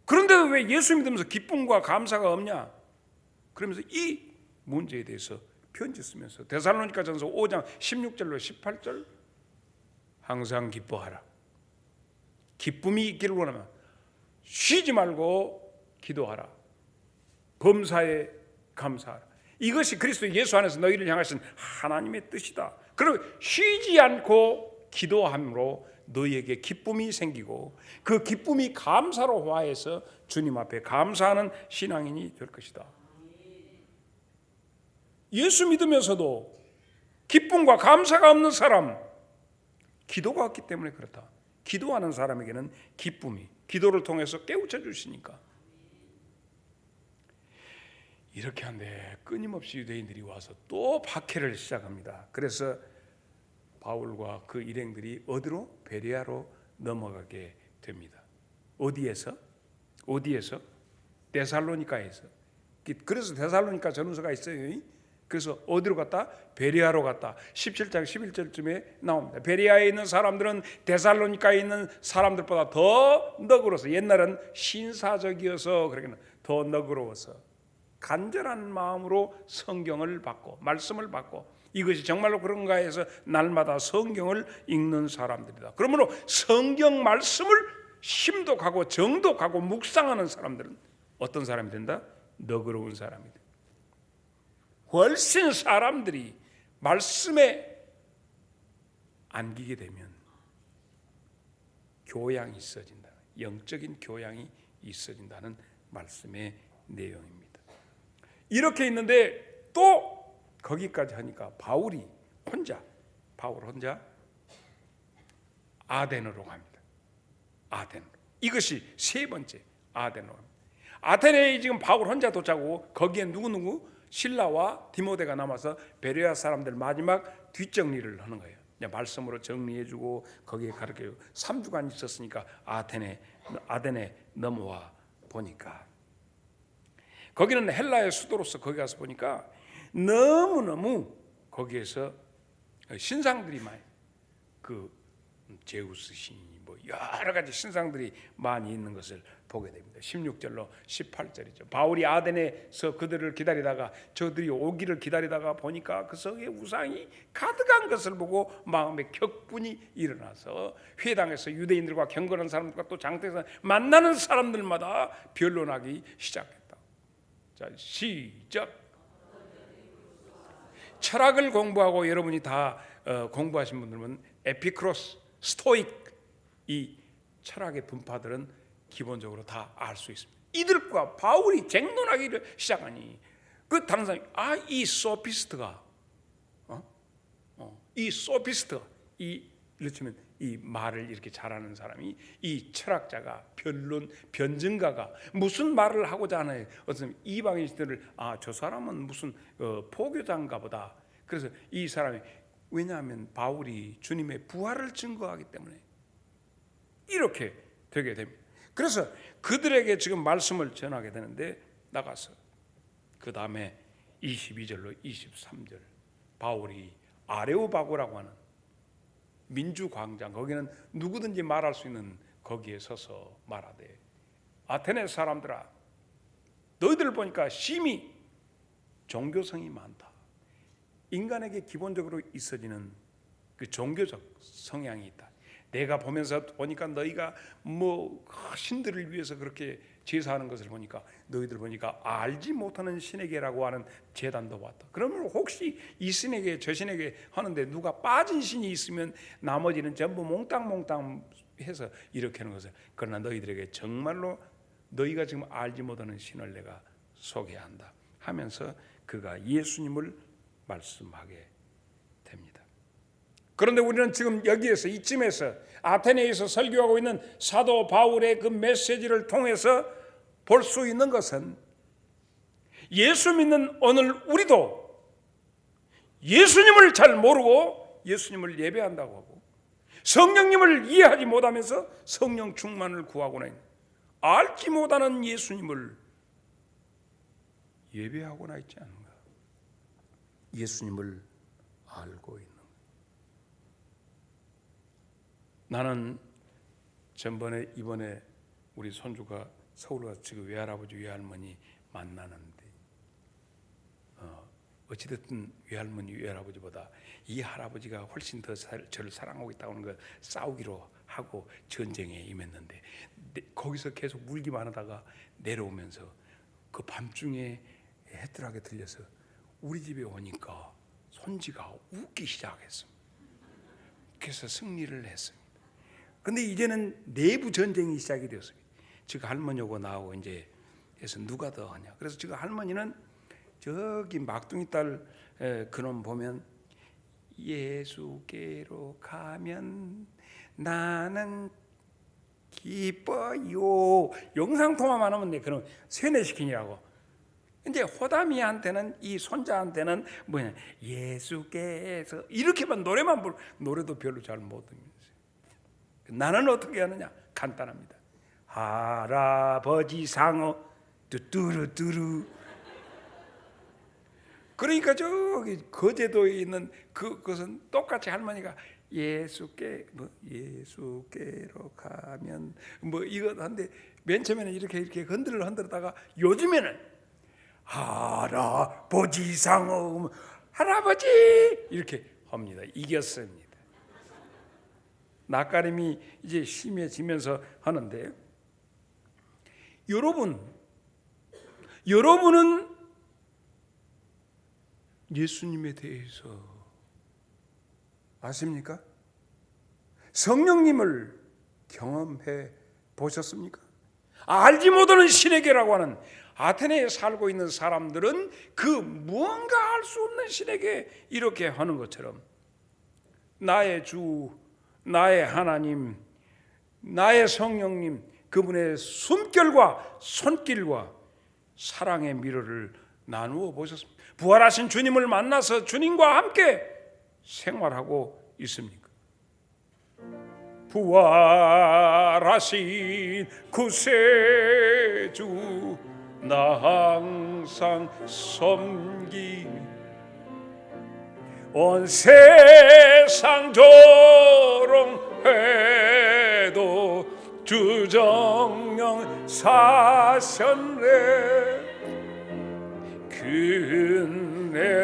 그런데도 왜 예수 믿으면서 기쁨과 감사가 없냐? 그러면서 이 문제에 대해서 편지 쓰면서 데살로니가 전서 5장 16절로 18절 항상 기뻐하라. 기쁨이 있기를 원하면 쉬지 말고 기도하라. 범사에 감사하라. 이것이 그리스도 예수 안에서 너희를 향하신 하나님의 뜻이다. 그리고 쉬지 않고 기도함으로 너희에게 기쁨이 생기고 그 기쁨이 감사로 화해서 주님 앞에 감사하는 신앙인이 될 것이다. 예수 믿으면서도 기쁨과 감사가 없는 사람, 기도가 없기 때문에 그렇다. 기도하는 사람에게는 기쁨이 기도를 통해서 깨우쳐 주시니까. 이렇게 한데 끊임없이 유대인들이 와서 또 박해를 시작합니다. 그래서 바울과 그 일행들이 어디로? 베레아로 넘어가게 됩니다. 어디에서? 데살로니가에서. 그래서 데살로니가 전후서가 있어요. 그래서 어디로 갔다? 베레아로 갔다. 17장 11절쯤에 나옵니다. 베레아에 있는 사람들은 데살로니가에 있는 사람들보다 더 너그러워서, 옛날은 신사적이어서 그러기는 더 너그러워서 간절한 마음으로 성경을 받고 말씀을 받고 이것이 정말로 그런가 해서 날마다 성경을 읽는 사람들이다. 그러므로 성경 말씀을 심독하고 정독하고 묵상하는 사람들은 어떤 사람이 된다? 너그러운 사람이 된다. 훨씬 사람들이 말씀에 안기게 되면 교양이 있어진다. 영적인 교양이 있어진다는 말씀의 내용입니다. 이렇게 있는데 또 거기까지 하니까 바울 혼자 아덴으로 갑니다. 아덴으로. 이것이 세 번째 아덴으로 갑니다. 아테네에 지금 바울 혼자 도착하고 거기에 누구? 실라와 디모데가 남아서 베레아 사람들 마지막 뒷정리를 하는 거예요. 말씀으로 정리해주고 거기에 가르쳐주고 3주간 있었으니까 아덴에 넘어와 보니까 거기는 헬라의 수도로서 거기 가서 보니까 너무너무 거기에서 신상들이 많이 그 제우스 신이 뭐 여러 가지 신상들이 많이 있는 것을 보게 됩니다. 16절로 18절이죠. 바울이 아덴에서 그들을 기다리다가 저들이 오기를 기다리다가 보니까 그 성에 우상이 가득한 것을 보고 마음에 격분이 일어나서 회당에서 유대인들과 경건한 사람들과 또 장터에서 만나는 사람들마다 변론하기 시작했다. 자, 시작. 철학을 공부하고 여러분이 다 공부하신 분들은 에피크로스, 스토익 이 철학의 분파들은 기본적으로 다 알 수 있습니다. 이들과 바울이 쟁론하기를 시작하니 그 다른 사람이 이 소피스트가 이 소피스트가 이렇지만 이 말을 이렇게 잘하는 사람이 이 철학자가 변증가가 무슨 말을 하고자 하나요? 어떤 이방인들을 저 사람은 무슨 포교자인가 보다. 그래서 이 사람이 왜냐하면 바울이 주님의 부활을 증거하기 때문에 이렇게 되게 됩니다. 그래서 그들에게 지금 말씀을 전하게 되는데 나가서 그 다음에 22절로 23절 바울이 아레오바고라고 하는 민주광장 거기는 누구든지 말할 수 있는 거기에 서서 말하되 아테네 사람들아 너희들 보니까 심히 종교성이 많다. 인간에게 기본적으로 있어지는 그 종교적 성향이 있다. 내가 보면서 보니까 너희가 뭐 신들을 위해서 그렇게 제사하는 것을 보니까 너희들 보니까 알지 못하는 신에게라고 하는 제단도 왔다. 그러면 혹시 이 신에게 저 신에게 하는데 누가 빠진 신이 있으면 나머지는 전부 몽땅 해서 이렇게 하는 것을. 그러나 너희들에게 정말로 너희가 지금 알지 못하는 신을 내가 소개한다 하면서 그가 예수님을 말씀하게 됩니다. 그런데 우리는 지금 여기에서 이쯤에서 아테네에서 설교하고 있는 사도 바울의 그 메시지를 통해서 볼 수 있는 것은 예수 믿는 오늘 우리도 예수님을 잘 모르고 예수님을 예배한다고 하고 성령님을 이해하지 못하면서 성령 충만을 구하고는 알지 못하는 예수님을 예배하고나 있지 않은가? 예수님을 알고 있는. 나는 이번에 우리 손주가 서울 가서 지금 외할아버지 외할머니 만나는데 어찌됐든 외할머니 외할아버지보다 이 할아버지가 훨씬 더 저를 사랑하고 있다는 걸 싸우기로 하고 전쟁에 임했는데 거기서 계속 물기만 하다가 내려오면서 그 밤중에 해뜰하게 들려서 우리 집에 오니까 손지가 웃기 시작했습니다. 그래서 승리를 했습니다. 그런데 이제는 내부 전쟁이 시작이 되었습니다. 지금 할머니하고 나하고 이제 그래서 누가 더 하냐. 그래서 지금 할머니는 저기 막둥이 딸 그놈 보면 예수께로 가면 나는 기뻐요. 영상통화만 하면 돼. 그럼 세뇌시키냐고. 이제 호담이한테는 이 손자한테는 뭐냐 예수께서 이렇게만 노래만 부르 노래도 별로 잘 못 듣면서 나는 어떻게 하느냐 간단합니다. 할아버지 상어 뚜뚜루뚜루. 그러니까 저기 거제도에 있는 그것은 똑같이 할머니가 예수께로 가면 뭐 이거 한데 맨 처음에는 이렇게 흔들다가 요즘에는 할아버지 상어 할아버지 이렇게 합니다. 이겼습니다. 낯가림이 이제 심해지면서 하는데 여러분은 예수님에 대해서 아십니까? 성령님을 경험해 보셨습니까? 알지 못하는 신에게라고 하는 아테네에 살고 있는 사람들은 그 무언가 알 수 없는 신에게 이렇게 하는 것처럼 나의 주, 나의 하나님, 나의 성령님, 그분의 숨결과 손길과 사랑의 미로를 나누어 보셨습니까? 부활하신 주님을 만나서 주님과 함께 생활하고 있습니까? 부활하신 구세주 나 항상 섬기며 온 세상 조롱해도 주 정령 사셨네. 그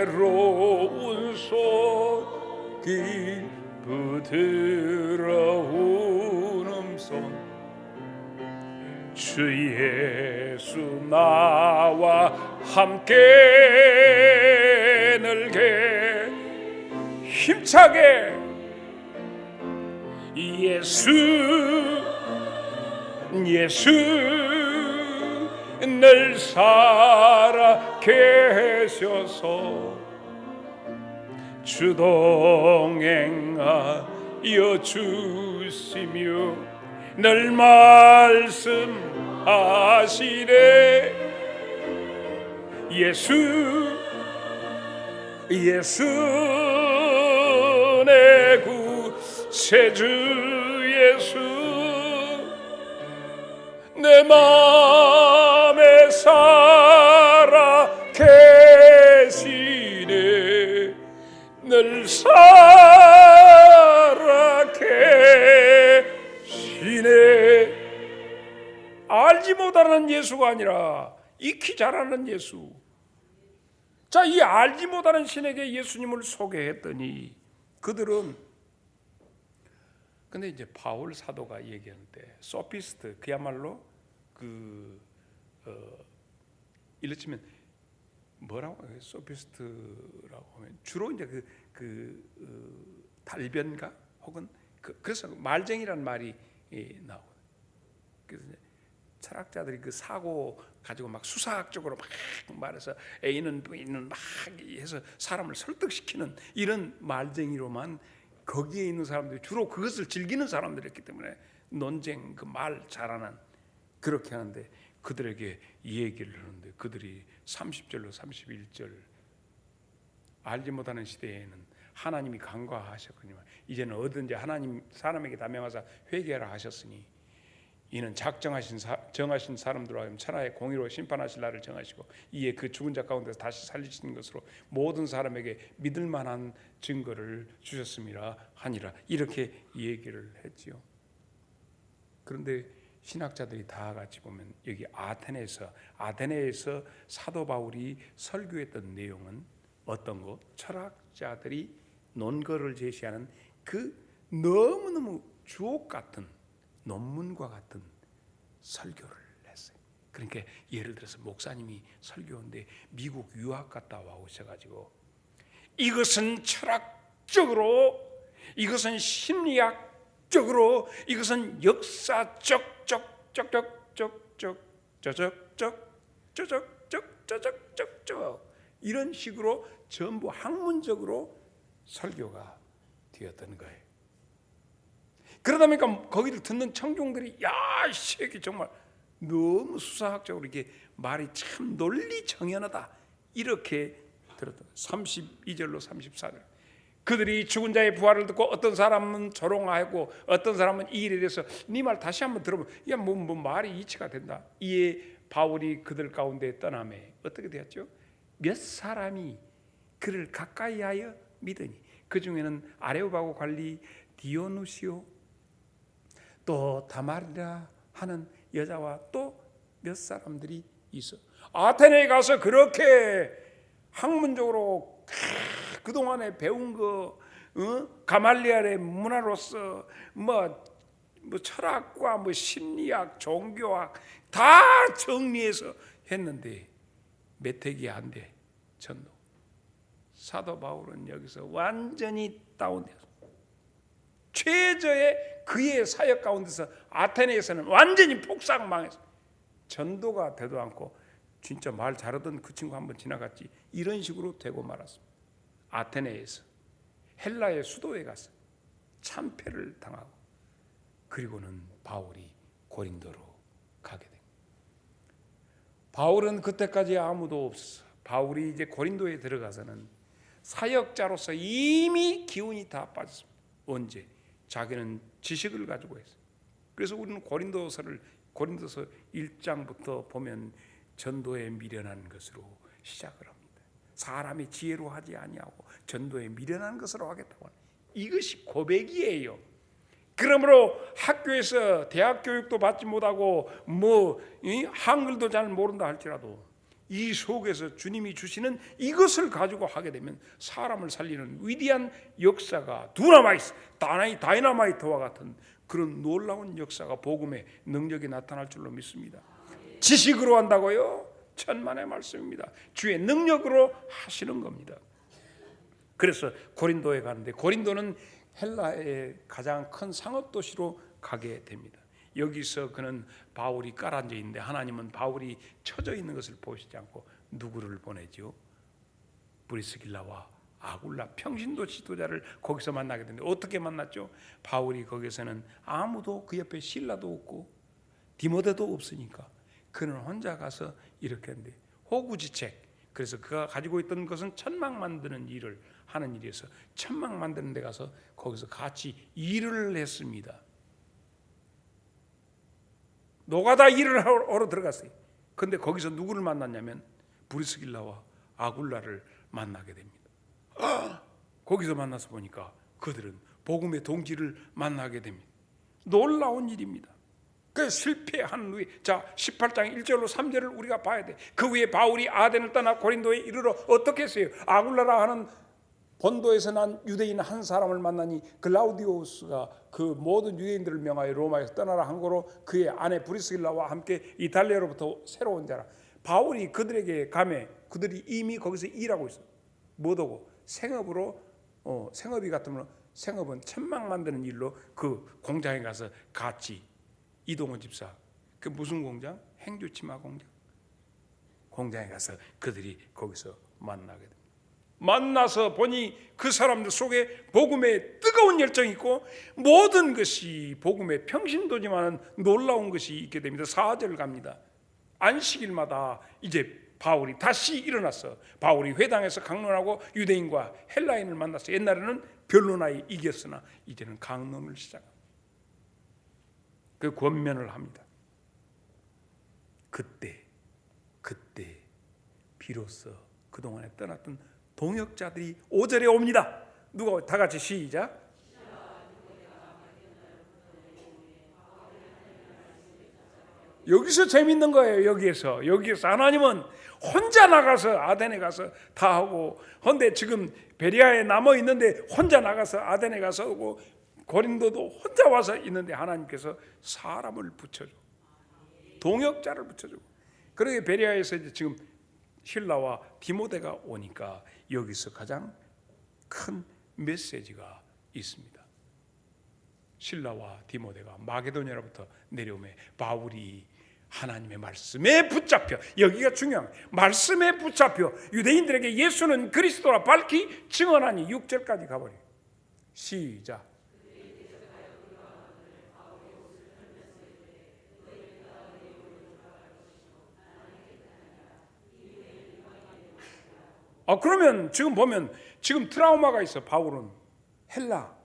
은혜로운 손길 부드러운 음성 주 예수 나와 함께 늘게 힘차게 예수 늘 살아 계셔서 주 동행하여 주시며 늘 말씀하시네. 예수 내 구세주 예수 내 맘에 살아 계시네. 늘 살아 계시네. 알지 못하는 예수가 아니라 익히 잘 아는 예수. 자, 이 알지 못하는 신에게 예수님을 소개했더니 그들은 근데 이제 바울 사도가 얘기하는데 소피스트 그야말로 이렇지만 뭐라고 해요? 소피스트라고 하면 주로 이제 달변가 혹은 그래서 말쟁이란 말이 나오고 그래서 이제 철학자들이 그 사고 가지고 막 수사학적으로 막 말해서 A는 B는 막 해서 사람을 설득시키는 이런 말쟁이로만 거기에 있는 사람들이 주로 그것을 즐기는 사람들이었기 때문에 논쟁 그 말 잘하는 그렇게 하는데 그들에게 이 얘기를 하는데 그들이 30절로 31절 알지 못하는 시대에는 하나님이 간과하셨거니와 이제는 어든지 하나님 사람에게 다 명하사 회개하라 하셨으니 이는 정하신 사람들로 하여금 천하의 공의로 심판하실 날을 정하시고 이에 그 죽은 자 가운데서 다시 살리시는 것으로 모든 사람에게 믿을 만한 증거를 주셨음이라 하니라. 이렇게 얘기를 했지요. 그런데 신학자들이 다 같이 보면 여기 아테네에서 사도 바울이 설교했던 내용은 어떤 것? 철학자들이 논거를 제시하는 그 너무너무 주옥 같은 논문과 같은 설교를 했어요. 그러니까 예를 들어서 목사님이 설교인데 미국 유학 갔다 와 오셔가지고 이것은 철학적으로, 이것은 심리학적으로, 이것은 역사적 이런 식으로 전부 학문적으로 설교가 되었던 거예요. 그러다 보니까 거기를 듣는 청중들이 야, 이 새끼 정말 너무 수사학적으로 이게 말이 참 논리정연하다 이렇게 들었던 32절로 34절. 그들이 죽은 자의 부활을 듣고 어떤 사람은 조롱하고 어떤 사람은 이 일에 대해서 네 말 다시 한번 들어보면 야, 뭐 말이 이치가 된다. 이에 바울이 그들 가운데 떠나매 어떻게 되었죠? 몇 사람이 그를 가까이하여 믿으니 그 중에는 아레오바고 관리 디오누시오 또 다말이라 하는 여자와 또 몇 사람들이 있어. 아테네에 가서 그렇게 학문적으로 그동안에 배운 거 가말리엘의 문화로서 뭐 철학과 뭐 심리학, 종교학 다 정리해서 했는데 메택이 안 돼. 전도. 사도 바울은 여기서 완전히 다운돼서 최저의 그의 사역 가운데서 아테네에서는 완전히 폭삭 망했어. 전도가 되도 않고 진짜 말 잘하던 그 친구 한번 지나갔지 이런 식으로 되고 말았습니다. 아테네에서 헬라의 수도에 가서 참패를 당하고 그리고는 바울이 고린도로 가게 됩니다. 바울은 그때까지 아무도 없었어. 바울이 이제 고린도에 들어가서는 사역자로서 이미 기운이 다 빠졌습니다. 언제? 자기는 지식을 가지고 있어요. 그래서 우리는 고린도서 1장부터 보면 전도에 미련한 것으로 시작을 합니다. 사람이 지혜로 하지 아니하고 전도에 미련한 것으로 하겠다고 하는 이것이 고백이에요. 그러므로 학교에서 대학 교육도 받지 못하고 한글도 잘 모른다 할지라도 이 속에서 주님이 주시는 이것을 가지고 하게 되면 사람을 살리는 위대한 역사가 두나마이스, 다이너마이트와 같은 그런 놀라운 역사가 복음의 능력이 나타날 줄로 믿습니다. 지식으로 한다고요? 천만의 말씀입니다. 주의 능력으로 하시는 겁니다. 그래서 고린도에 가는데 고린도는 헬라의 가장 큰 상업도시로 가게 됩니다. 여기서 그는 바울이 깔아앉아 있는데 하나님은 바울이 처져 있는 것을 보시지 않고 누구를 보내죠? 브리스길라와 아굴라 평신도 지도자를 거기서 만나게 되는데 어떻게 만났죠? 바울이 거기서는 아무도 그 옆에 실라도 없고 디모데도 없으니까 그는 혼자 가서 이렇게 했는데 호구지책. 그래서 그가 가지고 있던 것은 천막 만드는 일을 하는 일이어서 천막 만드는 데 가서 거기서 같이 일을 했습니다. 노가다 일을 하러 들어갔어요. 그런데 거기서 누구를 만났냐면 브리스길라와 아굴라를 만나게 됩니다. 거기서 만나서 보니까 그들은 복음의 동지를 만나게 됩니다. 놀라운 일입니다. 그 실패한 후에 18장 1절로 3절을 우리가 봐야 돼. 그 후에 바울이 아덴을 떠나 고린도에 이르러 어떻게 했어요? 아굴라라 하는 본도에서 난 유대인 한 사람을 만나니 글라우디오스가 그 모든 유대인들을 명하여 로마에서 떠나라 한 거로 그의 아내 브리스길라와 함께 이탈리아로부터 새로운 자라. 바울이 그들에게 가매 그들이 이미 거기서 일하고 있어. 뭐더고 생업으로 생업이 같으면 생업은 천막 만드는 일로 그 공장에 가서 같이 이동원 집사 그 무슨 공장? 행주치마 공장. 공장에 가서 그들이 거기서 만나게 됩니다. 만나서 보니 그 사람들 속에 복음의 뜨거운 열정이 있고 모든 것이 복음의 평신도지만 놀라운 것이 있게 됩니다. 4절 갑니다. 안식일마다 이제 바울이 다시 일어나서 바울이 회당에서 강론하고 유대인과 헬라인을 만나서 옛날에는 변론하에 이겼으나 이제는 강론을 시작합니다. 그 권면을 합니다. 그때 비로소 그동안에 떠났던 동역자들이 5절에 옵니다. 누가 다 같이 시작. 여기서 재밌는 거예요. 여기에서 하나님은 혼자 나가서 아덴에 가서 다 하고, 근데 지금 베리아에 남아 있는데 혼자 나가서 아덴에 가서 오고 고린도도 혼자 와서 있는데 하나님께서 사람을 붙여줘, 동역자를 붙여주고. 그러게 베리아에서 이제 지금 실라와 디모데가 오니까 여기서 가장 큰 메시지가 있습니다. 실라와 디모데가 마게도냐로부터 내려오매 바울이 하나님의 말씀에 붙잡혀, 여기가 중요한 거예요. 말씀에 붙잡혀 유대인들에게 예수는 그리스도라 밝히 증언하니 6절까지 가버려요. 시작. 그러면 지금 보면 지금 트라우마가 있어. 바울은 헬라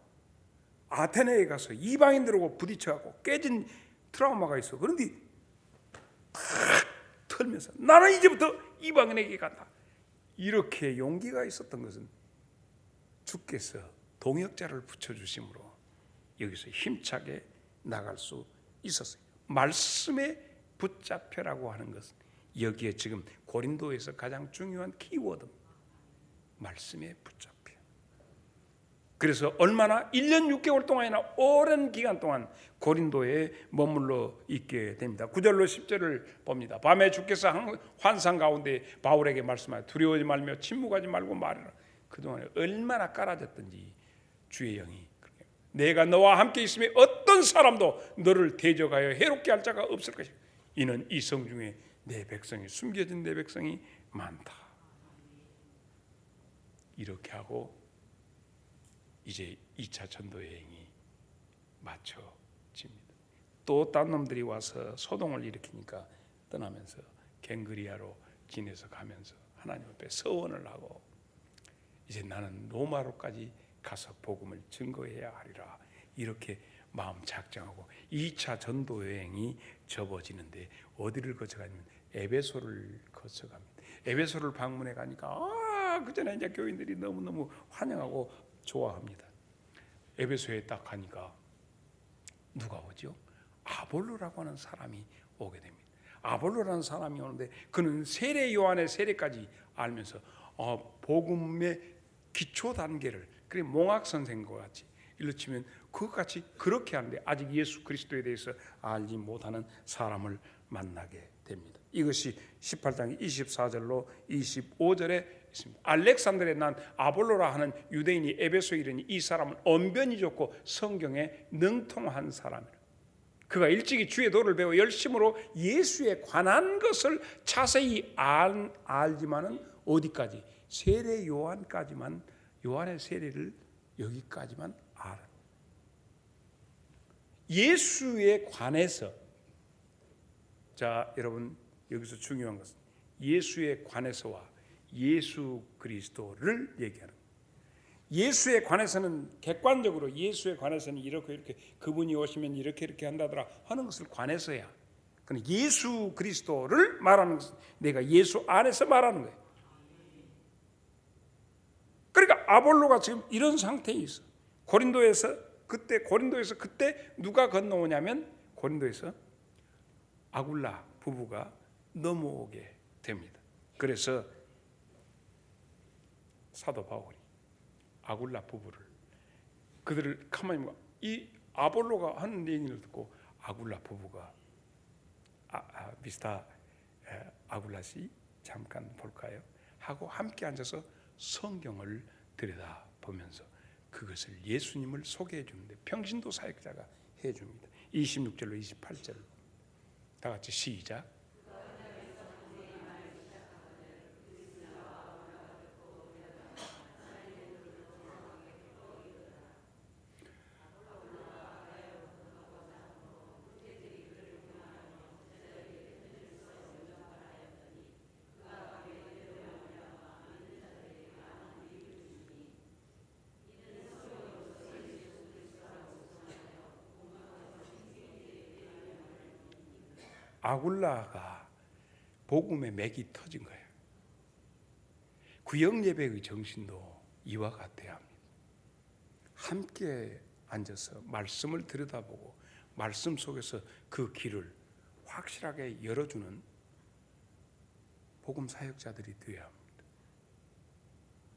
아테네에 가서 이방인들하고 부딪혀갖고 깨진 트라우마가 있어. 그런데 탁 털면서 나는 이제부터 이방인에게 간다, 이렇게 용기가 있었던 것은 주께서 동역자를 붙여주심으로 여기서 힘차게 나갈 수 있었어요. 말씀에 붙잡혀라고 하는 것은 여기에 지금 고린도에서 가장 중요한 키워드입니다. 말씀에 붙잡혀. 그래서 얼마나 1년 6개월 동안이나 오랜 기간 동안 고린도에 머물러 있게 됩니다. 9절로 10절을 봅니다. 밤에 주께서 환상 가운데 바울에게 말씀하여 두려워하지 말며 침묵하지 말고 말하라. 그동안에 얼마나 깔아졌든지 주의 영이 내가 너와 함께 있으면 어떤 사람도 너를 대적하여 해롭게 할 자가 없을 것이다. 이는 이 성 중에 내 백성이 숨겨진 내 백성이 많다. 이렇게 하고 이제 2차 전도 여행이 마쳐집니다. 또 딴 놈들이 와서 소동을 일으키니까 떠나면서 갱그리아로 지내서 가면서 하나님 앞에 서원을 하고 이제 나는 로마로까지 가서 복음을 증거해야 하리라, 이렇게 마음 작정하고 2차 전도 여행이 접어지는데 어디를 거쳐가냐면 에베소를 거쳐갑니다. 에베소를 방문해 가니까 그 전에 이제 교인들이 너무너무 환영하고 좋아합니다. 에베소에 딱 가니까 누가 오죠? 아볼로라고 하는 사람이 오게 됩니다. 아볼로라는 사람이 오는데 그는 세례 요한의 세례까지 알면서 복음의 기초 단계를, 그래 몽학 선생과 같이 일로 치면 그것같이 그렇게 하는데 아직 예수 그리스도에 대해서 알지 못하는 사람을 만나게 됩니다. 이것이 18장 24절로 25절에 있습니다. 알렉산드리아에 난 아볼로라 하는 유대인이 에베소에 이르니 이 사람은 언변이 좋고 성경에 능통한 사람이라. 그가 일찍이 주의 도를 배워 열심으로 예수에 관한 것을 자세히 알지만은 어디까지? 세례 요한까지만, 요한의 세례를 여기까지만 알아. 예수에 관해서, 자 여러분 여기서 중요한 것은 예수에 관해서와 예수 그리스도를 얘기하는 거예요. 예수에 관해서는 객관적으로 예수에 관해서는 이렇게 그분이 오시면 이렇게 한다더라 하는 것을 관해서야. 그러나 예수 그리스도를 말하는 것은 내가 예수 안에서 말하는 거예요. 그러니까 아볼로가 지금 이런 상태에 있어. 고린도에서 그때 누가 건너오냐면 고린도에서 아굴라 부부가 넘어오게 됩니다. 그래서 사도 바울이 아굴라 부부를, 그들을 가만히 보고 이 아볼로가 하는 얘기를 듣고 아굴라 부부가 미스터 아굴라씨 잠깐 볼까요? 하고 함께 앉아서 성경을 들여다보면서 그것을 예수님을 소개해 주는데 평신도 사역자가 해줍니다. 26절로 28절 다 같이 시작. 아굴라가 복음의 맥이 터진 거예요. 구역 예배의 정신도 이와 같아야 합니다. 함께 앉아서 말씀을 들여다보고 말씀 속에서 그 길을 확실하게 열어주는 복음 사역자들이 되어야 합니다.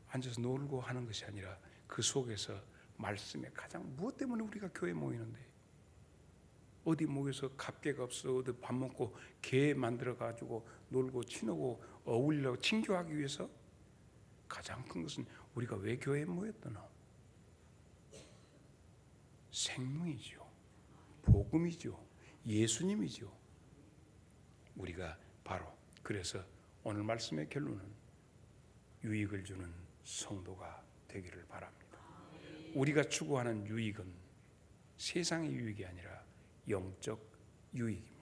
앉아서 놀고 하는 것이 아니라 그 속에서 말씀에 가장 무엇 때문에 우리가 교회 모이는데, 어디 모여서 값개가 없어 어디 밥 먹고 개 만들어 가지고 놀고 친하고 어울리려고 친교하기 위해서? 가장 큰 것은 우리가 왜 교회에 모였더나? 생명이죠, 복음이죠, 예수님이죠. 우리가 바로 그래서 오늘 말씀의 결론은 유익을 주는 성도가 되기를 바랍니다. 우리가 추구하는 유익은 세상의 유익이 아니라 영적 유익입니다.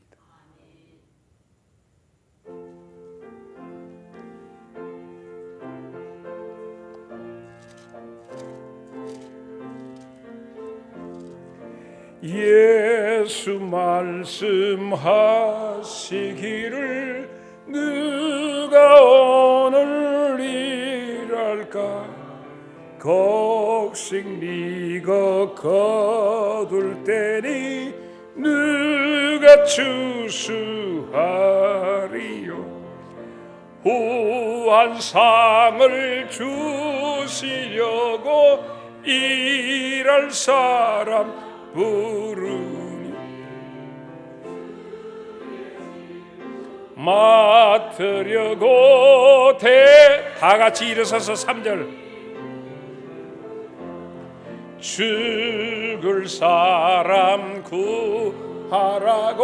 예수 말씀하시기를 누가 오늘 일할까? 곡식 네가 거둘 때니 누가 추수하리요? 후한 상을 주시려고 일할 사람 부르니 맡으려고 다 같이 일어서서 3절 죽을 사람 구하라고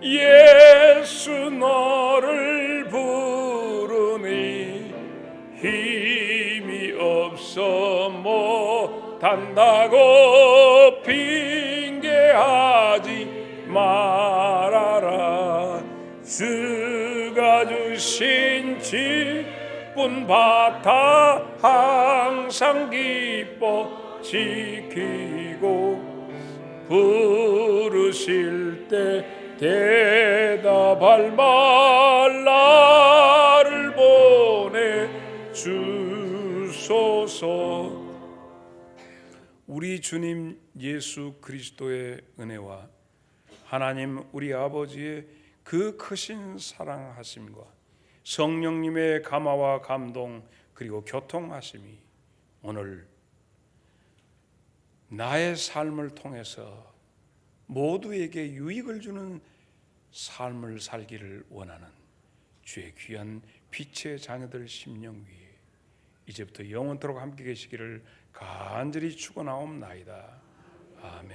예수 너를 부르니 힘이 없어 못한다고 핑계하지 말아라. 주가 주신 기쁜 바타 항상 기뻐 지키고 부르실 때 대답할 말라를 보내 주소서. 우리 주님 예수 그리스도의 은혜와 하나님 우리 아버지의 그 크신 사랑하심과 성령님의 감화와 감동 그리고 교통하심이 오늘 나의 삶을 통해서 모두에게 유익을 주는 삶을 살기를 원하는 주의 귀한 빛의 자녀들 심령 위에 이제부터 영원토록 함께 계시기를 간절히 축원하옵나이다. 아멘.